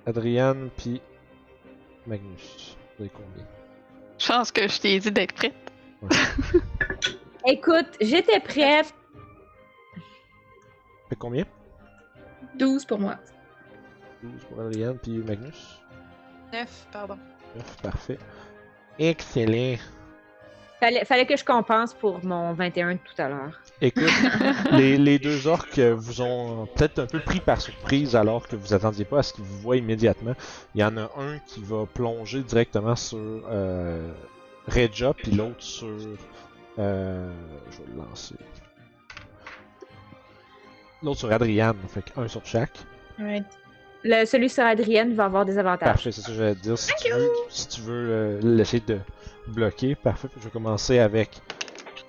Adriane puis Magnus. Vous avez combien? Chance que je t'ai dit d'être prête. Ouais. Écoute, j'étais prête. Fait combien? 12 pour moi. 12 pour Adriane puis Magnus. 9, pardon. 9, parfait. Excellent. Fallait que je compense pour mon 21 de tout à l'heure. Écoute, les deux orques vous ont peut-être un peu pris par surprise alors que vous attendiez pas à ce qu'ils vous voient immédiatement. Il y en a un qui va plonger directement sur Regia, puis l'autre sur... je vais le lancer. L'autre sur Adriane, fait qu'un sur chaque. Right. Celui sur Adrienne va avoir des avantages. Parfait, c'est ça que j'allais te dire. Si tu veux l'essayer de bloquer, parfait. Je vais commencer avec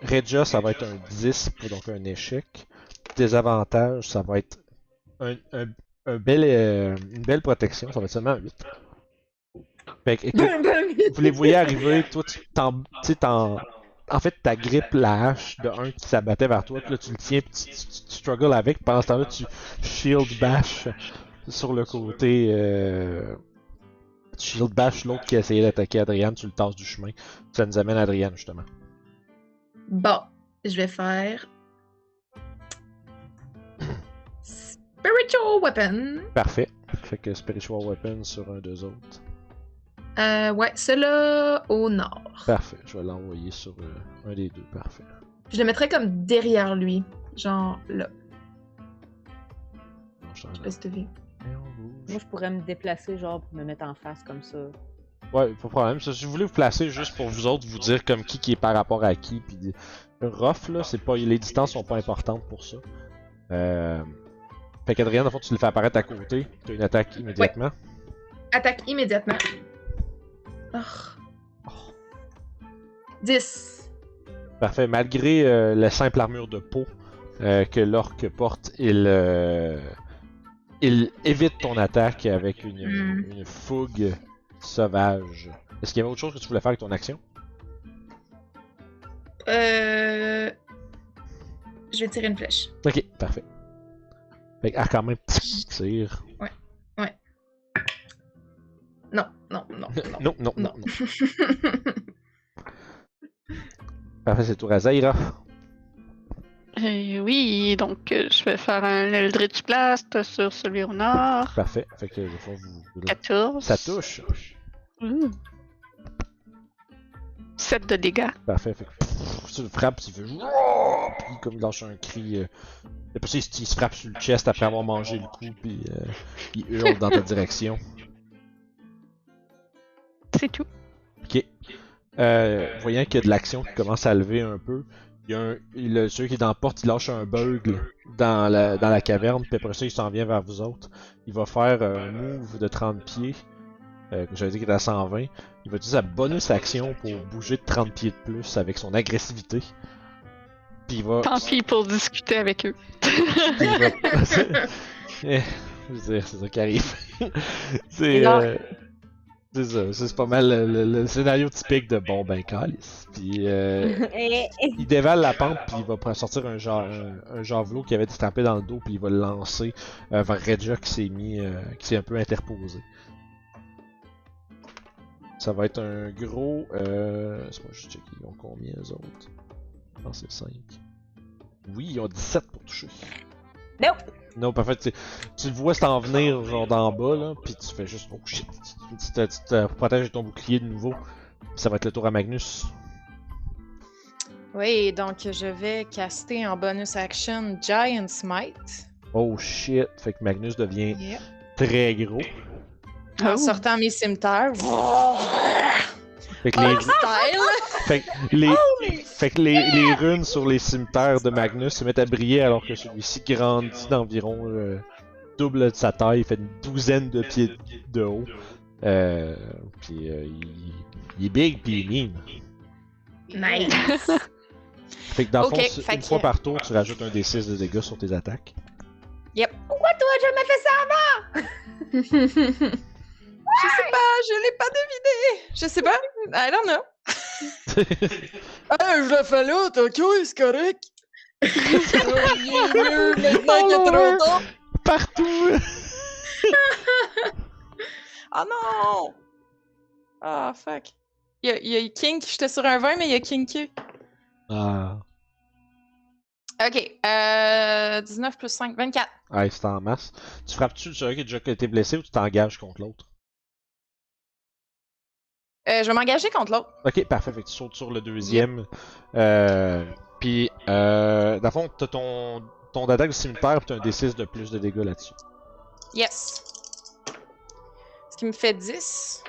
Regia, ça va être un 10, donc un échec. Désavantage, ça va être une belle protection, ça va être seulement un 8. Fait que, écoute, vous les voyez arriver, toi en fait, ta grippe la hache de un qui s'abattait vers toi, puis là tu le tiens, puis tu struggles avec, puis pendant ce temps-là tu shield bash sur le côté. Tu shield bash l'autre qui essayait d'attaquer Adriane, tu le tasses du chemin. Ça nous amène à Adriane justement. Bon, je vais faire. Spiritual Weapon. Parfait. Fait que Spiritual Weapon sur un des autres. Ouais, celui-là au nord. Parfait. Je vais l'envoyer sur un des deux. Parfait. Je le mettrais comme derrière lui. Genre là. Je sais pas si t'as vu. Moi, je pourrais me déplacer, genre, pour me mettre en face comme ça. Ouais, pas de problème. Ça, si vous voulez vous placer juste pour vous autres, vous dire comme qui est par rapport à qui, puis rough là, c'est pas, les distances sont pas importantes pour ça. Fait qu'Adrien, dans le fond, tu le fais apparaître à côté, tu as une attaque immédiatement. Ouais. Attaque immédiatement. Oh. 10. Parfait. Malgré la simple armure de peau que l'orque porte, il évite ton attaque avec une fougue sauvage. Est-ce qu'il y avait autre chose que tu voulais faire avec ton action? Je vais tirer une flèche. Ok, parfait. Fait qu'elle quand même tire. Ouais. Non. Non. Parfait, c'est tour à Zaira. Oui, donc je vais faire un Eldritch Blast sur celui au nord. Parfait. Fait que des fois, vous... 14. Ça touche. 7 de dégâts. Parfait. Fait que tu le frappes, tu fais... Puis comme il lâche un cri... Après ça, il se frappe sur le chest après avoir mangé le coup, puis il hurle dans ta direction. C'est tout. Ok. Voyant qu'il y a de l'action qui commence à lever un peu, celui qui est dans la porte, il lâche un bugle dans la caverne, puis après ça, il s'en vient vers vous autres. Il va faire un move de 30 pieds, que j'avais dit qu'il était à 120. Il va utiliser sa bonus action pour bouger de 30 pieds de plus avec son agressivité. Puis il va... Tant pis pour discuter avec eux. Puis il va... Je veux dire, c'est ça qui arrive. C'est ça, c'est pas mal le scénario typique de bon ben calice. Puis il dévale la pente puis il va sortir un javelot qui avait été stampé dans le dos puis il va le lancer vers Regia qui s'est un peu interposé. Ça va être un gros laisse-moi juste checker, ils ont combien eux autres? Je pense que c'est 5. Oui, ils ont 17 pour toucher. Nope. Non, parfait. Tu le vois s'en venir genre d'en bas, là, pis tu fais juste oh shit. Tu te protèges ton bouclier de nouveau. Ça va être le tour à Magnus. Oui, donc je vais caster en bonus action Giant Smite. Oh shit. Fait que Magnus devient Yep. très gros. En sortant mes cimetières. Fait que les, Style! fait que les runes sur les cimetières de Magnus se mettent à briller alors que celui-ci grandit d'environ double de sa taille, il fait une douzaine de pieds de haut. Puis il est big pis il est mean. Nice. Fait que dans le fond, Ok, une fois par tour, tu rajoutes un D6 de dégâts sur tes attaques. Yep. Pourquoi toi, jamais fait ça? Je sais pas, je l'ai pas deviné. Je sais pas. I don't know. Ah, je l'ai fait l'autre, ok, c'est correct. Il est mieux maintenant qu'il y a 30 ans. Partout! Oh non! Ah, fuck. Il y a Kink, j'étais sur un 20, mais il y a Kinky. Ah. Ok, 19 plus 5, 24. Ouais, c'est en masse. Tu frappes-tu celui qui a déjà été blessé ou tu t'engages contre l'autre? Je vais m'engager contre l'autre. Ok, parfait. Fait que tu sautes sur le deuxième. Puis, dans le fond, t'as ton attaque du cimetière pis t'as un D6 de plus de dégâts là-dessus. Yes. Ce qui me fait 10.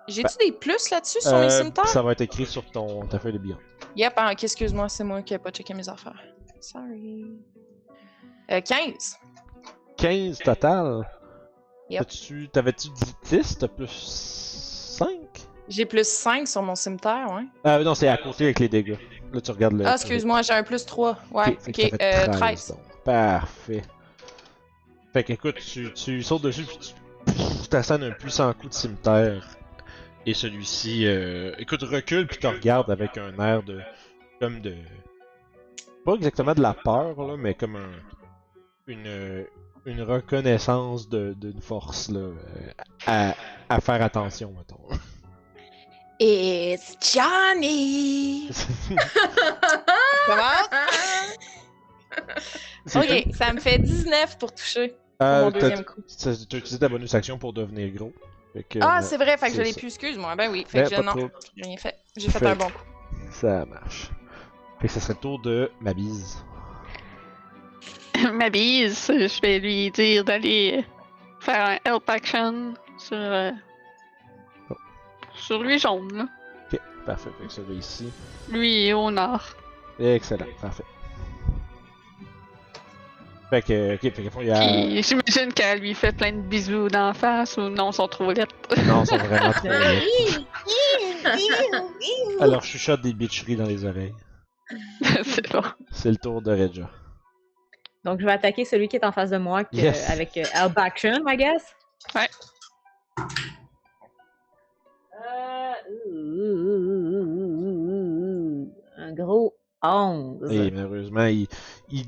J'ai-tu des plus là-dessus sur mes cimetières? Ça va être écrit sur ta feuille de bilan. Yep, ah, ok, excuse-moi, c'est moi qui n'ai pas checké mes affaires. Sorry. 15. 15 total? Yep. T'avais-tu 10? T'as plus 5? J'ai plus 5 sur mon cimetière, ouais. Non, c'est à côté avec les dégâts. Là, tu regardes le... Ah, excuse-moi, j'ai un plus 3. Ouais, fait que ça ok, fait 13. donc. Parfait. Fait qu'écoute, tu sautes dessus puis tu t'assènes un puissant coup de cimetière. Et celui-ci, écoute, recule puis te regarde avec un air de... Comme de... Pas exactement de la peur, là, mais comme une reconnaissance d'une force, là, à faire attention, mettons. It's Johnny! Comment? Ok, ça me fait 19 pour toucher. Pour mon deuxième coup. T'as utilisé ta bonus action pour devenir gros. Fait que, Ah, c'est vrai, fait que je c'est l'ai ça. plus, excuse-moi. Ben oui, fait que pas non, trop. j'ai rien fait. J'ai fait un bon coup. Ça marche. Fait que ça serait le tour de ma bise. Ma bise, je vais lui dire d'aller faire un help action sur lui jaune, là. Ok, parfait. Fait que ça va ici. Lui est au nord. Excellent, parfait. Fait que, ok, fait qu'au fond, il y a... Puis j'imagine qu'elle lui fait plein de bisous d'en face ou non, ils sont trop lettres. Non, ils sont vraiment trop laids. Alors, je chuchote des bitcheries dans les oreilles. C'est bon. C'est le tour de Regia. Donc, je vais attaquer celui qui est en face de moi Yes. avec Help Action, I guess. Ouais. Un gros 11. Et malheureusement, il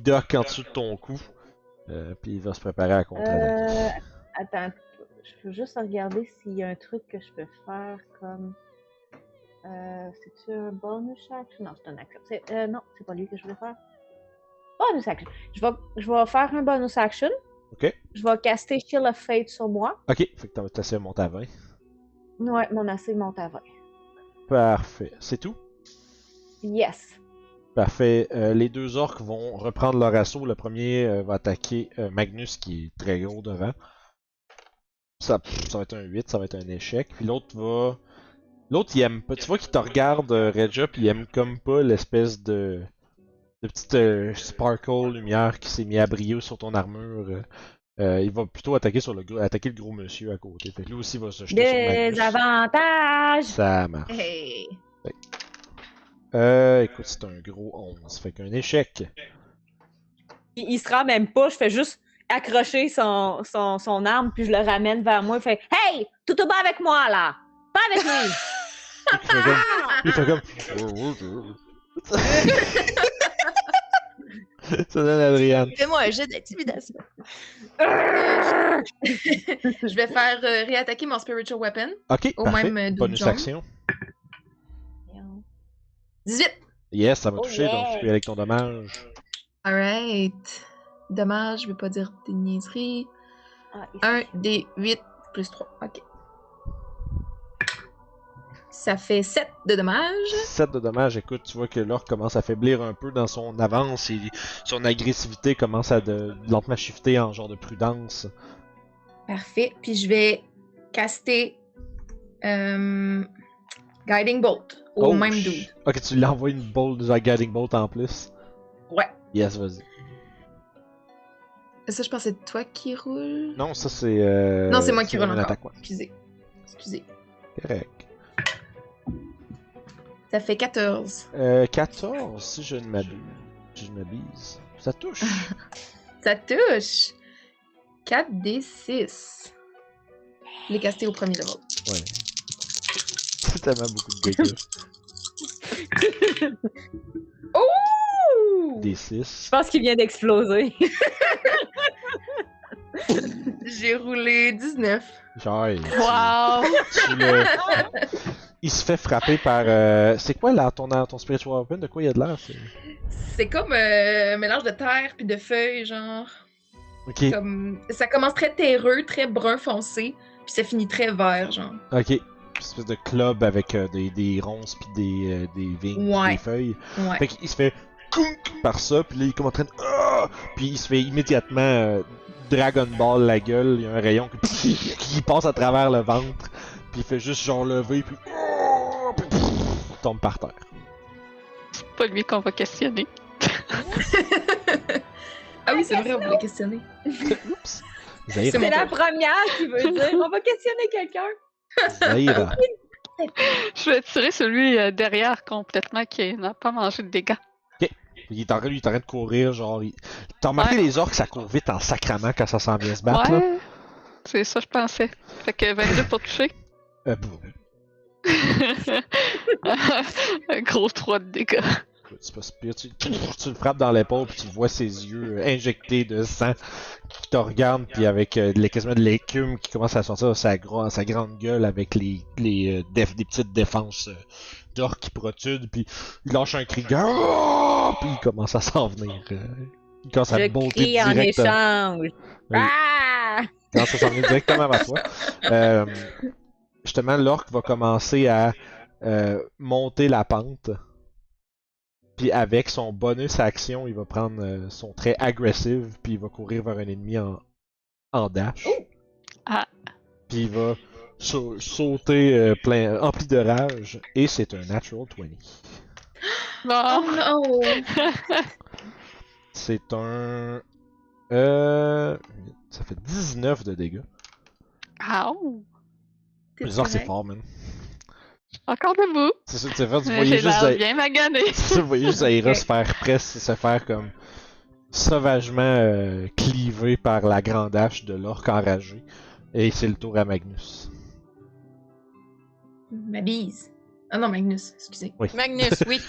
dock en dessous de ton cou. Puis il va se préparer à contre-attaquer. Attends, je peux juste regarder s'il y a un truc que je peux faire comme... c'est-tu un bonus action? Non, c'est un action. Non, c'est pas lui que je voulais faire. Bonus action. Je vais faire un bonus action. Ok. Je vais caster Shield of Fate sur moi. Ok, fait que t'as essayé de monter à 20. Ouais, mon AC monte à 20. Parfait. C'est tout? Yes. Parfait. Les deux orques vont reprendre leur assaut. Le premier va attaquer Magnus qui est très gros devant. Ça va être un 8, ça va être un échec. Puis l'autre va L'autre, il aime pas. Tu vois qu'il te regarde, Regia, puis il aime comme pas l'espèce de petite sparkle lumière qui s'est mis à briller sur ton armure. Il va plutôt attaquer attaquer le gros monsieur à côté. Fait que lui aussi va se jeter sur Magnus. Des avantages! Ça marche. Hey! Écoute, c'est un gros 11. Fait qu'un échec. Il se rend même pas, je fais juste accrocher son arme, puis je le ramène vers moi. Il fait Hey! Tout au bas avec moi, là! Pas avec lui! Il fait comme. Ça donne Adriane. Fais-moi un jeu d'intimidation. Je vais faire réattaquer mon Spiritual Weapon. Ok, Au parfait. même double Bonus jaune. action. 18! Yes, ça va Oh toucher, yeah. donc tu peux y aller avec ton dommage. Alright. Dommage, je vais pas dire des niaiseries. Ah, 1 des 8 plus 3. Ok. Ça fait 7 de dommages. 7 de dommages, écoute, tu vois que l'orque commence à faiblir un peu dans son avance et son agressivité commence à lentement shifter en genre de prudence. Parfait. Puis je vais caster Guiding Bolt au même dude. Ok, tu lui envoies une bolt de Guiding Bolt en plus. Ouais. Yes, vas-y. Ça, je pense que c'est toi qui roule. Non, ça c'est. Non, c'est moi qui roule une encore. attaque, ouais. Excusez. Correct. Ça fait 14. 14, si je ne m'abuse. Ça touche. Ça touche. 4 des 6. Je l'ai casté au premier level. Ouais. C'est tellement beaucoup de dégâts. Ouh! Des 6. Je pense qu'il vient d'exploser. J'ai roulé 19. Genre, Wow! il se fait frapper par. C'est quoi là, ton Spiritual Weapon? De quoi il y a de l'air? C'est comme un mélange de terre puis de feuilles, genre. Ok. Comme... Ça commence très terreux, très brun foncé, puis ça finit très vert, genre. Ok. Une espèce de club avec des ronces pis des vignes, pis Ouais. des feuilles. Ouais. Fait qu'il se fait counk par ça, puis là il est comme en train de puis il se fait immédiatement Dragon Ball la gueule, il y a un rayon qui passe à travers le ventre, puis il fait juste genre lever puis il tombe par terre. C'est pas lui qu'on va questionner. Ah oui, c'est vrai, on voulait questionner. Oups. C'est Zaira. C'est la première qui veut dire on va questionner quelqu'un. Zaira. Je vais tirer celui derrière complètement qui n'a pas mangé de dégâts. Il est en train de courir, genre. T'as remarqué Ouais. les orques, ça court vite en sacrament quand ça s'en vient se battre, là? Ouais, c'est ça je pensais. Fait que 22 pour toucher. Boum. Un gros 3 de dégâts. Écoute, c'est pas si pire. Tu le frappes dans l'épaule puis tu vois ses yeux injectés de sang qui te regardent puis avec quasiment de l'écume qui commence à sortir de sa grande gueule avec des petites défenses d'orques qui protudent puis il lâche un cri puis il commence à s'en venir. Il commence à te Je bolter crie en directement. échange. Oui. Ah! Il commence à s'en venir directement vers toi. Justement, l'orque va commencer à monter la pente. Puis avec son bonus action, il va prendre son trait agressive, puis il va courir vers un ennemi en dash. Ah. Puis il va sauter empli de rage, et c'est un natural 20. Bon. Oh non! C'est un... ça fait 19 de dégâts. Ow. Bizarre, c'est fort, man. Encore debout. C'est ça, tu J'ai voyais juste... l'air bien magané. Vous voyez juste Zaira se faire comme sauvagement clivé par la grande hache de l'orque enragé. Et c'est le tour à Magnus. Ma bise. Ah non, Magnus, excusez. Magnus, oui.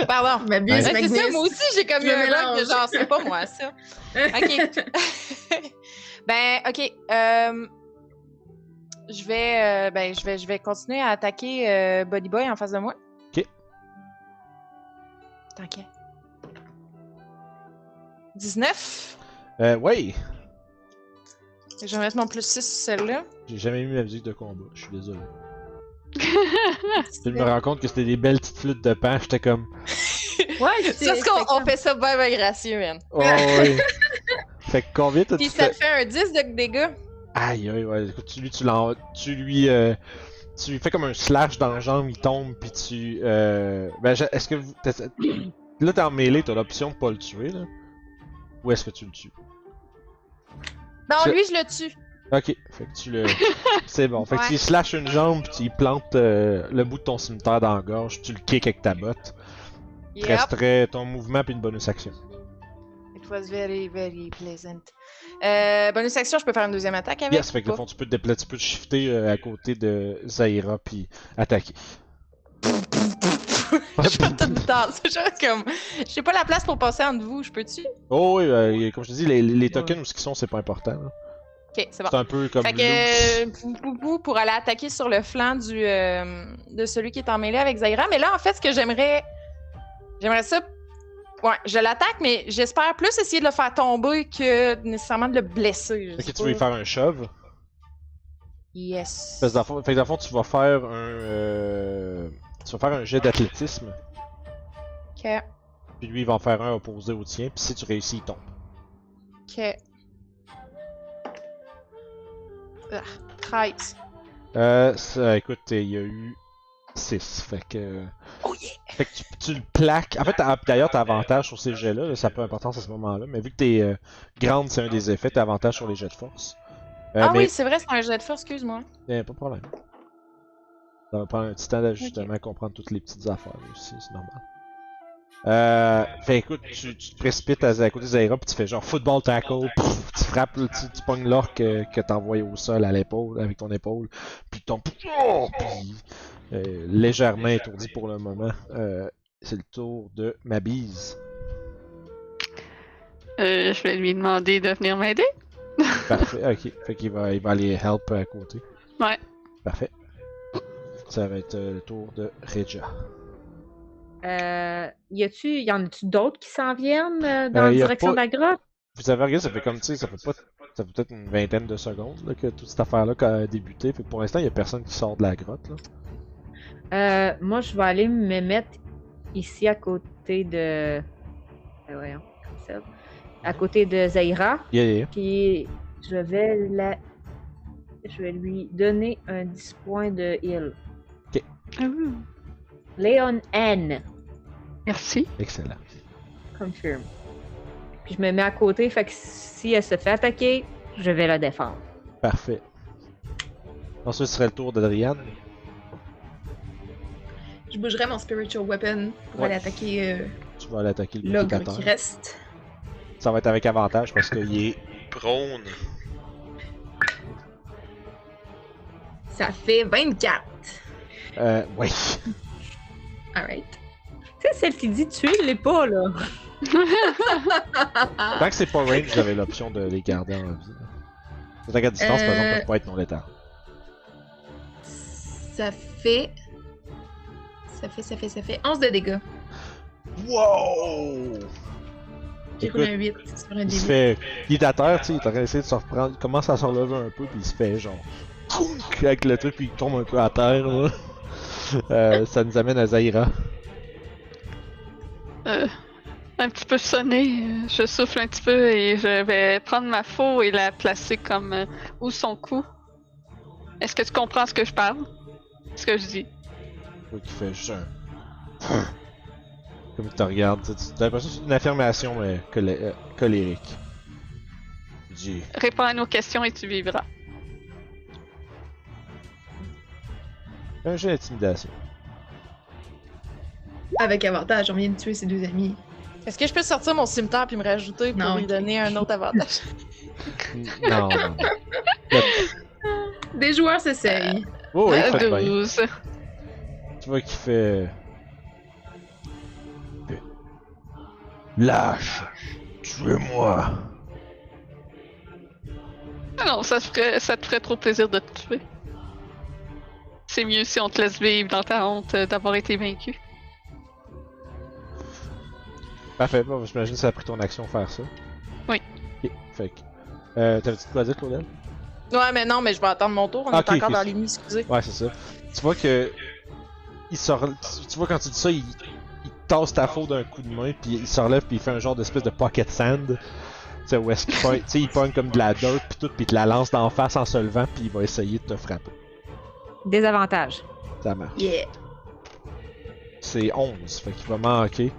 Pardon. Ma bise, Ouais. C'est Magnus. ça, moi aussi, j'ai comme Je eu me un bug de mélange. genre, c'est pas moi, ça. OK. OK. Je vais continuer à attaquer Body Boy en face de moi. Ok. T'inquiète. 19. Ouais! Je vais mettre mon plus 6 sur celle-là. J'ai jamais mis ma musique de combat, je suis désolé. Je me rends compte que c'était des belles petites flûtes de pan, j'étais comme... Ouais, C'est parce qu'on fait ça bien, bien gracieux, man. Oh ouais! Fait que combien t'as-tu Puis ça fait? te fait un 10 de dégâts. Aïe aïe, ouais, écoute, tu lui tu fais comme un slash dans la jambe, il tombe, puis tu. Ben, est-ce que vous. Là, t'es en mêlée, t'as l'option de pas le tuer, là. Ou est-ce que tu le tues? Non, Je- lui, je le tue. Ok, fait que tu le. C'est bon. Fait que Ouais. tu slash une jambe, puis tu y plantes le bout de ton cimetière dans la gorge, tu le kicks avec ta botte. Il te Yep. resterait ton mouvement puis une bonus action. It was very, very pleasant. Bonus action, je peux faire une deuxième attaque avec? Yes, fait que ou le fond, tu peux te déplacer, tu peux te shifter à côté de Zaira puis attaquer. pas? Je suis pas tout le temps. C'est juste comme. J'ai pas la place pour passer entre vous, je peux-tu? Oh oui, comme je te dis, les tokens où ce qu'ils sont, c'est pas important. Là. Ok, c'est bon. C'est un peu comme Fait que pour aller attaquer sur le flanc de celui qui est en mêlée avec Zaira. Mais là, en fait, ce que j'aimerais ça. Ouais, je l'attaque, mais j'espère plus essayer de le faire tomber que nécessairement de le blesser. Je Fait que sais tu veux y pas. faire un shove. Yes. Fait que dans le fond, tu vas faire un jet d'athlétisme. Ok. Puis lui, il va en faire un opposé au tien. Puis si tu réussis, il tombe. Ok. Ah, 13. Écoute, il y a eu 6. Fait que. Oh yeah! Fait que tu le plaques. En fait, d'ailleurs, t'as avantage sur ces jets-là. Là, ça peut importance à ce moment-là. Mais vu que t'es grande, c'est un des effets, t'as avantage sur les jets de force. Ah mais oui, c'est vrai, c'est un jet de force, excuse-moi. pas de problème. Ça va prendre un petit temps d'ajustement à comprendre toutes les petites affaires aussi, c'est normal. Fait écoute, tu te précipites à côté de Zaira puis tu fais genre football tackle, pff, tu frappes, là, tu pognes l'orque que t'as envoyé au sol à l'épaule, avec ton épaule, puis tu tombes, puis légèrement étourdi pour le moment. C'est le tour de ma bise. Je vais lui demander de venir m'aider. Parfait, ok. Fait qu'il va aller help à côté. Ouais. Parfait. Ça va être le tour de Regia. Y en a-tu d'autres qui s'en viennent dans la y a direction pas- de la grotte? Vous avez regardé, ça fait comme, tu sais, ça fait peut-être une vingtaine de secondes là, que toute cette affaire-là a débuté. Fait que pour l'instant, il y a personne qui sort de la grotte. Là. Moi, je vais aller me mettre ici à côté de. Voyons, comme ça. À côté de Zaira. Yeah. Puis je vais lui donner un 10 points de heal. Léon N. Merci. Excellent. Confirm. Puis je me mets à côté, fait que si elle se fait attaquer, je vais la défendre. Parfait. Ensuite, ce serait le tour d'Adriane. Je bougerai mon spiritual weapon pour Ouais. aller attaquer Tu vas aller attaquer le l'ogre multiplicateur. qui reste. Ça va être avec avantage parce qu'il est prone. Ça fait 24. Ouais. Alright. Tu sais, celle qui dit tuer, l'est pas, là. Tant que c'est pas range, vous avez l'option de les garder en vie. Les attaques à distance, par exemple, peuvent pas être non létales. Ça fait 11 de dégâts. Wow! J'ai Écoute, roulé un 8 sur un il se début. fait. Il est à terre, tu sais, il est en train d'essayer de se reprendre. Il commence à se relever un peu, puis il se fait genre. Kounk avec le truc, puis il tombe un peu à terre, là. Ça nous amène à Zaira. Un petit peu sonné, je souffle un petit peu et je vais prendre ma faux et la placer comme où son cou. Est-ce que tu comprends ce que je parle? Ce que je dis? Oui, qui fait juste un. Comme il te regarde, tu sais, t'as l'impression que c'est une affirmation, mais colérique. Il dit. Réponds à nos questions et tu vivras. Un jeu d'intimidation. Avec avantage, on vient de tuer ses deux amis. Est-ce que je peux sortir mon cimetière puis me rajouter pour Non, lui ok. donner un autre avantage? Non, non. Des joueurs s'essayent. Oh, oui, faites bien. 12. Tu vois qu'il fait. Lâche! Tuez-moi! Ah non, ça te ferait trop plaisir de te tuer. C'est mieux si on te laisse vivre dans ta honte d'avoir été vaincu. Parfait, bon, j'imagine que ça a pris ton action faire ça. Oui. Ok, fait que. T'avais-tu quoi à dire, Claudel? Ouais, mais non, mais je vais attendre mon tour. On Ok, est encore ok. dans les nuits, excusez. Ouais, c'est ça. Tu vois que. Il sort. Tu vois quand tu dis ça, il tasse ta faux d'un coup de main, puis il se relève, puis il fait un genre d'espèce de pocket sand. Tu sais, où est-ce qu'il pogne. Tu sais, il pogne comme de la dirt, puis tout, puis il te la lance d'en face en se levant, puis il va essayer de te frapper. Désavantage. Ça marche. Yeah. C'est 11, fait qu'il va manquer.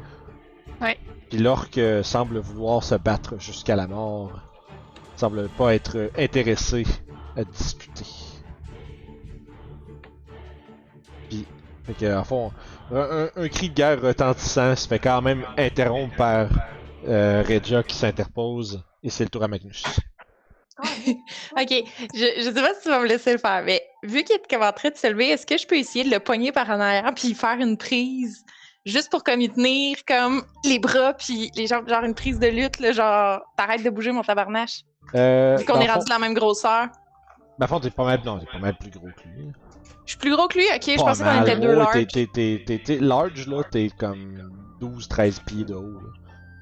Ouais. Puis l'orque semble vouloir se battre jusqu'à la mort. Semble pas être intéressé à discuter. Puis, fait que, en fond, un cri de guerre retentissant se fait quand même interrompre par Regia qui s'interpose. Et c'est le tour à Magnus. Ok, je sais pas si tu vas me laisser le faire, mais vu qu'il est comme en train de se lever, est-ce que je peux essayer de le pogner par en arrière puis faire une prise juste pour comme y tenir comme les bras puis les jambes, genre une prise de lutte, là, genre t'arrêtes de bouger mon tabarnache. Vu qu'on est rendu de la même grosseur. Mais en fond, t'es pas mal plus gros que lui. Je suis plus gros que lui? Ok, je Pas pensais qu'on mal. était deux Ouais, large. t'es large, là, t'es comme 12-13 pieds de haut. Là.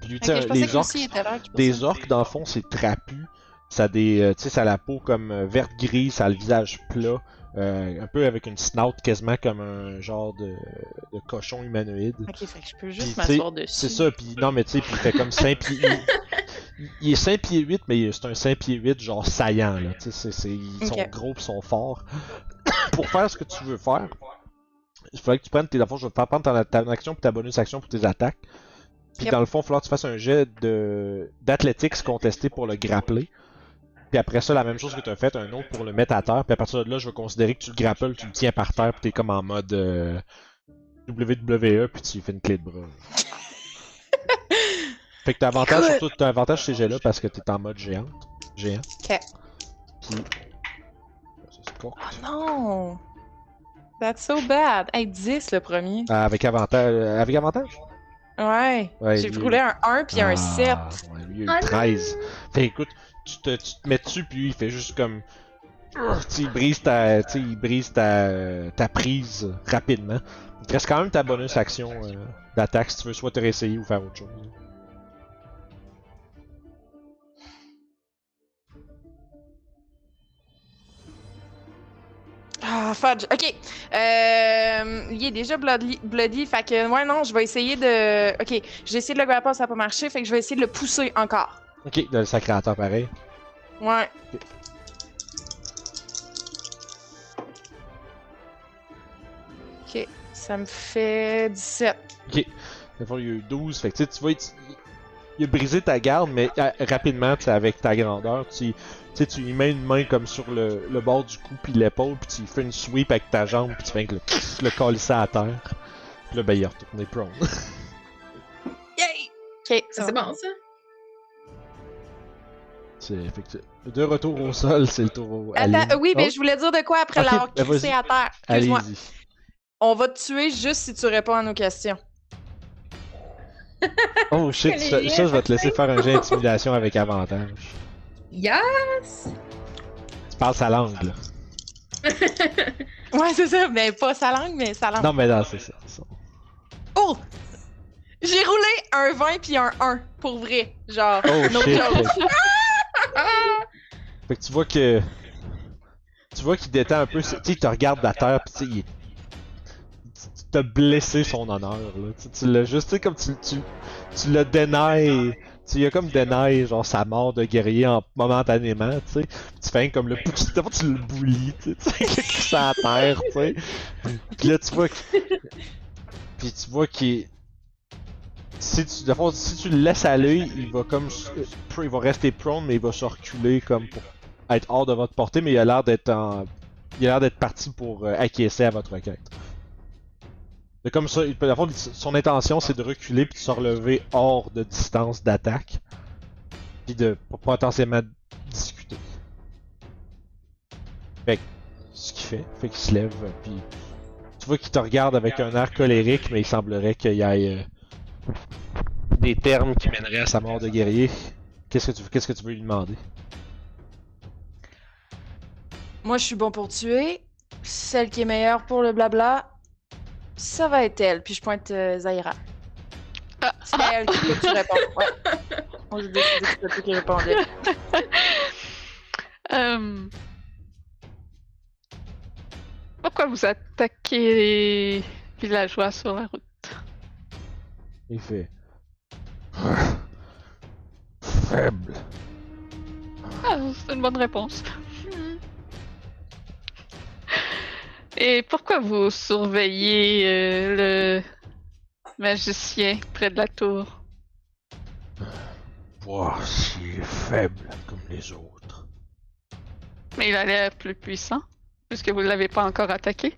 Puis, tu Ok, sais, je pensais les que orques, aussi il était large. des orques, dans le fond, c'est trapu. Ça a des, tu sais, ça a la peau comme verte-gris, ça a le visage plat. Un peu avec une snout quasiment comme un genre de cochon humanoïde. Ok, fait que je peux Puis, juste tu sais, m'asseoir dessus. c'est ça, puis non, mais tu sais, puis il fait comme 5 pieds. Il est 5 pieds 8, mais c'est un 5 pieds 8 genre saillant, là. Tu sais, ils sont Ok. gros pis sont forts. Pour faire ce que tu veux faire, il faudrait que tu prennes tes. Dans le fond, je vais te faire prendre ta action puis ta bonus action pour tes attaques. Puis Yep. dans le fond, il va falloir que tu fasses un jet d'athlétiques contesté pour le grappler. Puis après ça, la même chose que tu as fait, un autre pour le mettre à terre. Puis à partir de là, je vais considérer que tu le grapples, tu le tiens par terre, puis t'es comme en mode WWE, puis tu lui fais une clé de bras. Fait que t'as avantage Écoute. surtout, t'as avantage ces jets-là parce que t'es en mode géant. Ok. Puis. Ça, c'est court. Oh non! That's so bad. Hey, 10 le premier. Avec avantage. Avec avantage? Ouais. Ouais, J'ai lui- roulé un 1 puis un 7. Ouais, lui, il Oh a eu non! 13. Fait écoute, tu te mets dessus, puis lui, il fait juste comme. Tu sais, il brise ta prise rapidement. Il te reste quand même ta bonus action d'attaque si tu veux soit te réessayer ou faire autre chose. Ah, fudge. Ok. Il est déjà bloody. Fait que, ouais, non, je vais essayer de. Ok. J'ai essayé de le grapper, ça n'a pas marché. Fait que je vais essayer de le pousser encore. Ok, de le sacré à terre pareil. Ouais. Ok. Ça me fait 17. Ok. Dans le fond, il y a eu 12. Fait que tu sais, tu vois, il a brisé ta garde, mais rapidement, tu sais, avec ta grandeur, tu lui mets une main comme sur le bord du cou puis l'épaule, puis tu lui fais une sweep avec ta jambe, puis tu fais que le colisser à terre. Puis là, ben, il est retourné prone. Yay! Ok, Ça, c'est bon, ça? Fait que de retour au sol, c'est le tour au. Attends, Aline. oui, mais Oh, je voulais dire de quoi après Ok, l'avoir ben crissé vas-y. à terre. Excuse-moi. Allez-y. On va te tuer juste si tu réponds à nos questions. Oh shit, ça, je vais te laisser faire un jet d'intimidation avec avantage. Yes! Tu parles sa langue, là. Ouais, c'est ça. Mais pas sa langue, mais sa langue. Non, mais non, c'est ça. Oh! J'ai roulé un 20 puis un 1, pour vrai. Genre, Oh no shit. joke. Fait que tu vois que. Tu vois qu'il détend un peu. Tu sais, il te regarde de la terre, pis tu sais, il. Tu t'as blessé son honneur, là. Tu l'as juste, tu sais, comme tu le denies. Tu y as comme deny, genre, sa mort de guerrier momentanément, tu sais. Tu fais comme le. Tu le boulis, tu sais, c'est à terre, tu sais. Pis là, tu vois qu'il. Pis tu vois qu'il. Si tu le laisses aller, il va comme. Il va rester prone, mais il va se reculer comme pour être hors de votre portée, mais il a l'air d'être parti pour acquiescer à votre requête. C'est comme ça, dans le fond, son intention c'est de reculer puis de se relever hors de distance d'attaque. Puis de potentiellement discuter. Fait que, ce qu'il fait qu'il se lève, puis tu vois qu'il te regarde avec un air colérique, mais il semblerait qu'il y ait des termes qui mèneraient à sa mort de guerrier. Qu'est-ce que tu veux lui demander? Moi, je suis bon pour tuer. Celle qui est meilleure pour le blabla, ça va être elle. Puis je pointe Zaira. C'est elle qui peut tu répondre. Ouais. Moi, j'ai décidé que c'était toi qui répondais. Pourquoi vous attaquez les villageois sur la route? Il fait. Faible. Ah, c'est une bonne réponse. Et pourquoi vous surveillez le magicien près de la tour? Voir s'il est faible comme les autres. Mais il a l'air plus puissant, puisque vous ne l'avez pas encore attaqué.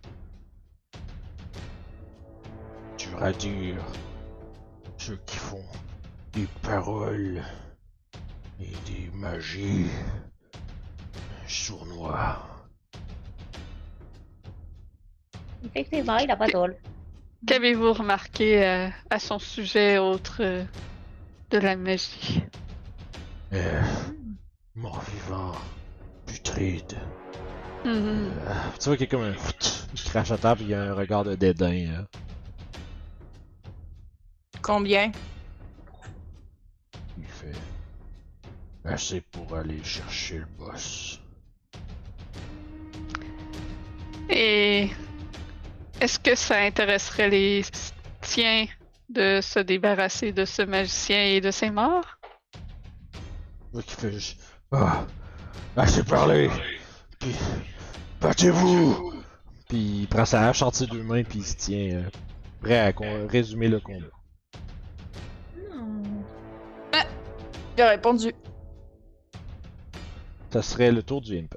Dur à dire. Ceux qui font des paroles et des magies sournois. Effectivement, il a pas tort. Qu'avez-vous remarqué à son sujet autre de la magie? Mort-vivant, putride. Mhm. Tu vois qu'il y a comme un... Il crache à terre et il y a un regard de dédain. Combien? Il fait... assez pour aller chercher le boss. Et est-ce que ça intéresserait les tiens de se débarrasser de ce magicien et de ses morts? Tu vois qu'il fait juste... Ah! Assez parlé! Puis... battez-vous! Puis il prend sa hache entre ses deux mains puis il se tient prêt à résumer le combat. Il a répondu. Ça serait le tour du imp.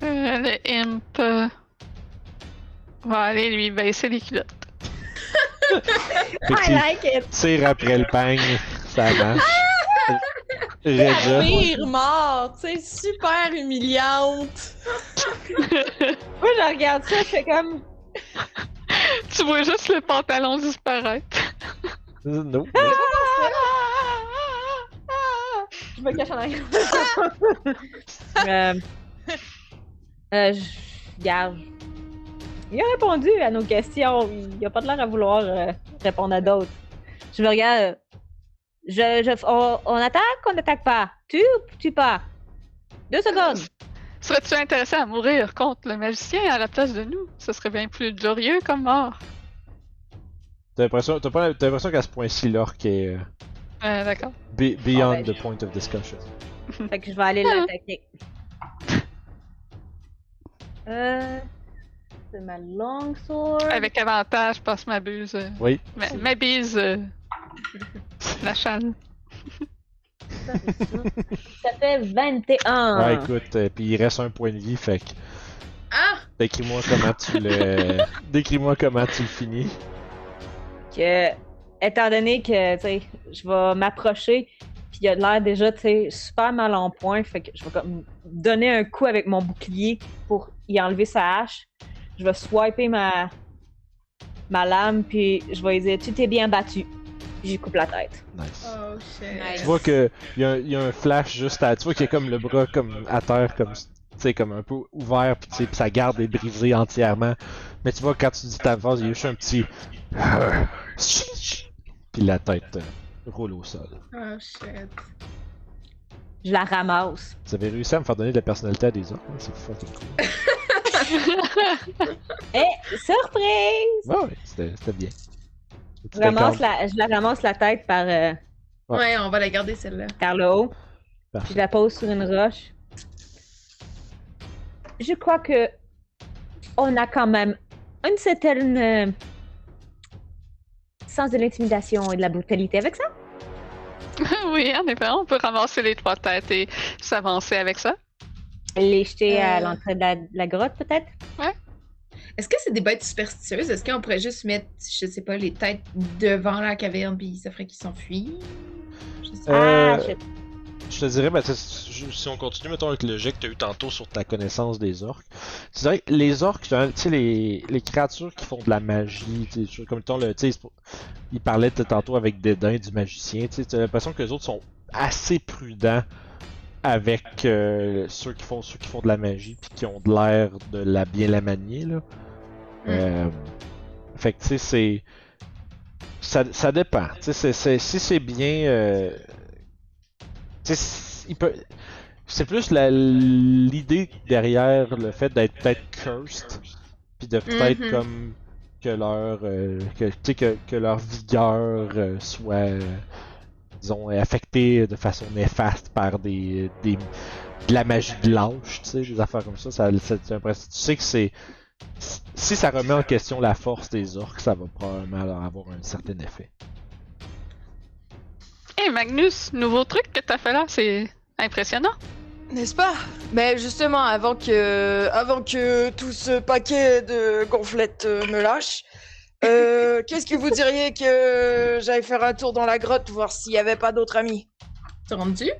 Le imp va aller lui baisser les culottes. I like it! Tire après le pagne, ça marche. Redja. Rire mort, tu sais, super humiliante. Moi, je regarde ça, je fais comme. Tu vois juste le pantalon disparaître. Non. Je me cache en arrière. Regarde. Il a répondu à nos questions. Il a pas de l'air à vouloir répondre à d'autres. Je me regarde. On attaque ou on n'attaque pas? Tu ou tu pas? 2 secondes. Serais-tu intéressé à mourir contre le magicien à la place de nous? Ce serait bien plus glorieux comme mort. T'as l'impression qu'à ce point-ci, l'orque est D'accord. beyond ben, the point of discussion. Fait que je vais aller l'attaquer. C'est ma long sword. Avec avantage, passe ma buse. Oui. Ma bise. La chane. Ça fait 21. Ouais, écoute, puis il reste un point de vie, fait que. Ah! Décris-moi comment tu le. Décris-moi comment tu le finis. Que, étant donné que, tu sais, je vais m'approcher, puis il a l'air déjà, tu sais, super mal en point, fait que je vais comme donner un coup avec mon bouclier pour y enlever sa hache. Je vais swiper ma lame, puis je vais lui dire « Tu t'es bien battu ». Puis j'y coupe la tête. Nice. Oh shit. Tu vois que y a un flash juste à. Tu vois qu'il y a comme le bras comme à terre, comme. Tu sais, comme un peu ouvert, puis tu sais, puis sa garde est brisée entièrement. Mais tu vois, quand tu dis ta phrase, il y a juste un petit. Puis la tête roule au sol. Oh shit. Je la ramasse. Vous avez réussi à me faire donner de la personnalité à des orques, hein? C'est fucking cool. Surprise! Ouais, c'était bien. Je la ramasse la tête par Ouais, on va la garder celle-là. le haut. Parfait. Puis je la pose sur une roche. Je crois que on a quand même une certaine sens de l'intimidation et de la brutalité avec ça. Oui, en effet, on peut ramasser les 3 têtes et s'avancer avec ça. Les jeter à l'entrée de la grotte, peut-être? Est-ce que c'est des bêtes superstitieuses? Est-ce qu'on pourrait juste mettre, je sais pas, les têtes devant la caverne puis ça ferait qu'ils s'enfuient? Je sais pas. Je te dirais, ben, si on continue, mettons, avec le jet que tu as eu tantôt sur ta connaissance des orques, tu dirais que les orques, tu sais, les créatures qui font de la magie, comme mettons, il parlait tantôt avec dédain du magicien, tu as l'impression que les autres sont assez prudents avec ceux qui font de la magie puis qui ont de l'air de bien la manier, là. Fait que, tu sais, ça dépend. Tu sais, si c'est bien... c'est plus l'idée derrière le fait d'être peut-être cursed, puis de peut-être comme que leur vigueur soit, disons, affectée de façon néfaste par des de la magie de l'âge, tu sais, des affaires comme ça. C'est un principe. Tu sais que c'est. Si ça remet en question la force des orques, ça va probablement avoir un certain effet. Hey Magnus, nouveau truc que t'as fait là, c'est impressionnant. N'est-ce pas? Mais justement, avant que tout ce paquet de gonflettes me lâche, qu'est-ce que vous diriez que j'aille faire un tour dans la grotte, voir s'il y avait pas d'autres amis? T'es rendu?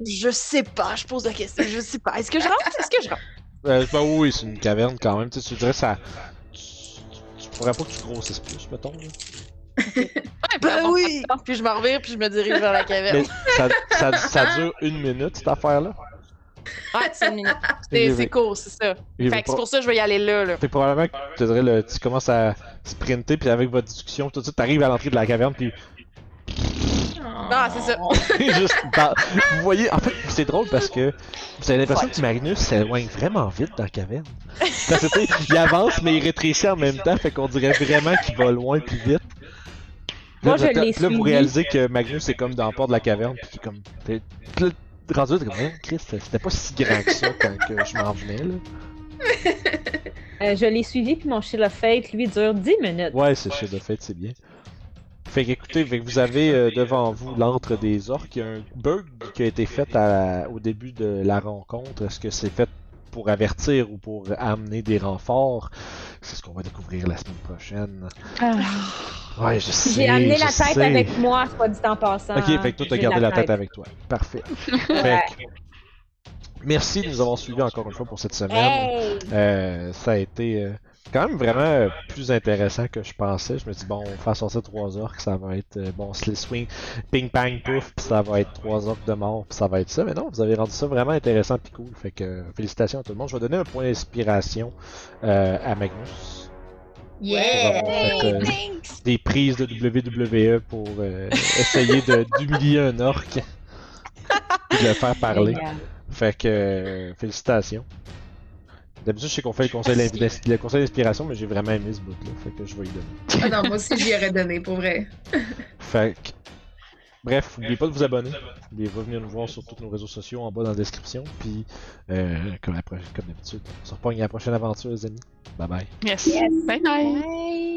Je sais pas, je pose la question, je sais pas. Est-ce que je rentre? Ben oui, c'est une caverne quand même. Tu sais, tu dirais ça. Tu pourrais pas que tu grossisses plus, mettons. Là. Ouais, Ben oui! Puis je m'en revire, puis je me dirige vers la caverne. Mais ça dure 1 minute, cette affaire-là. Ouais, 5 minutes. Et C'est court, c'est ça. Et Fait que c'est pour ça que je vais y aller là. Fait probablement que tu commences à sprinter, puis avec votre discussion, tout de suite, t'arrives à l'entrée de la caverne, puis Ah, c'est ça. juste vous voyez, en fait, c'est drôle parce que vous avez l'impression que Magnus s'éloigne vraiment vite dans la caverne. Parce que, tu sais, il avance, mais il rétrécit en même temps, fait qu'on dirait vraiment qu'il va loin plus vite. Moi, je l'ai Là, vous suivi. réalisez que Magnus est comme dans le port de la caverne, puis qu'il est comme. Puis là, rendu, t'es comme, hey, Chris, c'était pas si grand que ça quand que je m'en venais, là. Je l'ai suivi, puis mon Shield of Fate, lui, dure 10 minutes. Ouais, c'est Shield of Fate, c'est bien. Fait qu'écoutez, vous avez devant vous l'antre des orques. Il y a un bug qui a été fait au début de la rencontre. Est-ce que c'est fait pour avertir ou pour amener des renforts? C'est ce qu'on va découvrir la semaine prochaine. Ouais, je sais. J'ai amené la je tête sais. avec moi, soit dit en passant. Ok, fait que toi, t'as J'ai gardé la tête avec toi. Parfait. Ouais. Fait que, merci de nous avoir suivis encore une fois pour cette semaine. Hey! Ça a été quand même vraiment plus intéressant que je pensais. Je me dis, bon, on va faire sortir 3 orques, ça va être bon, slit swing, ping pang pouf, puis ça va être 3 orques de mort, puis ça va être ça. Mais non, vous avez rendu ça vraiment intéressant puis cool. Fait que félicitations à tout le monde. Je vais donner un point d'inspiration à Magnus. Yeah! Pour avoir fait, des prises de WWE pour essayer d'humilier un orc et de le faire parler. Génial. Fait que félicitations. D'habitude, je sais qu'on fait le conseil d'inspiration, mais j'ai vraiment aimé ce bout-là. Fait que je vais y donner. Ah non, moi aussi j'y aurais donné, pour vrai. Fait que... Bref, n'oubliez pas de vous abonner. N'oubliez pas de venir nous voir sur tous nos réseaux sociaux en bas dans la description. Puis, comme d'habitude, on se repogne à la prochaine aventure, les amis. Bye bye. Yes. Bye bye. Bye!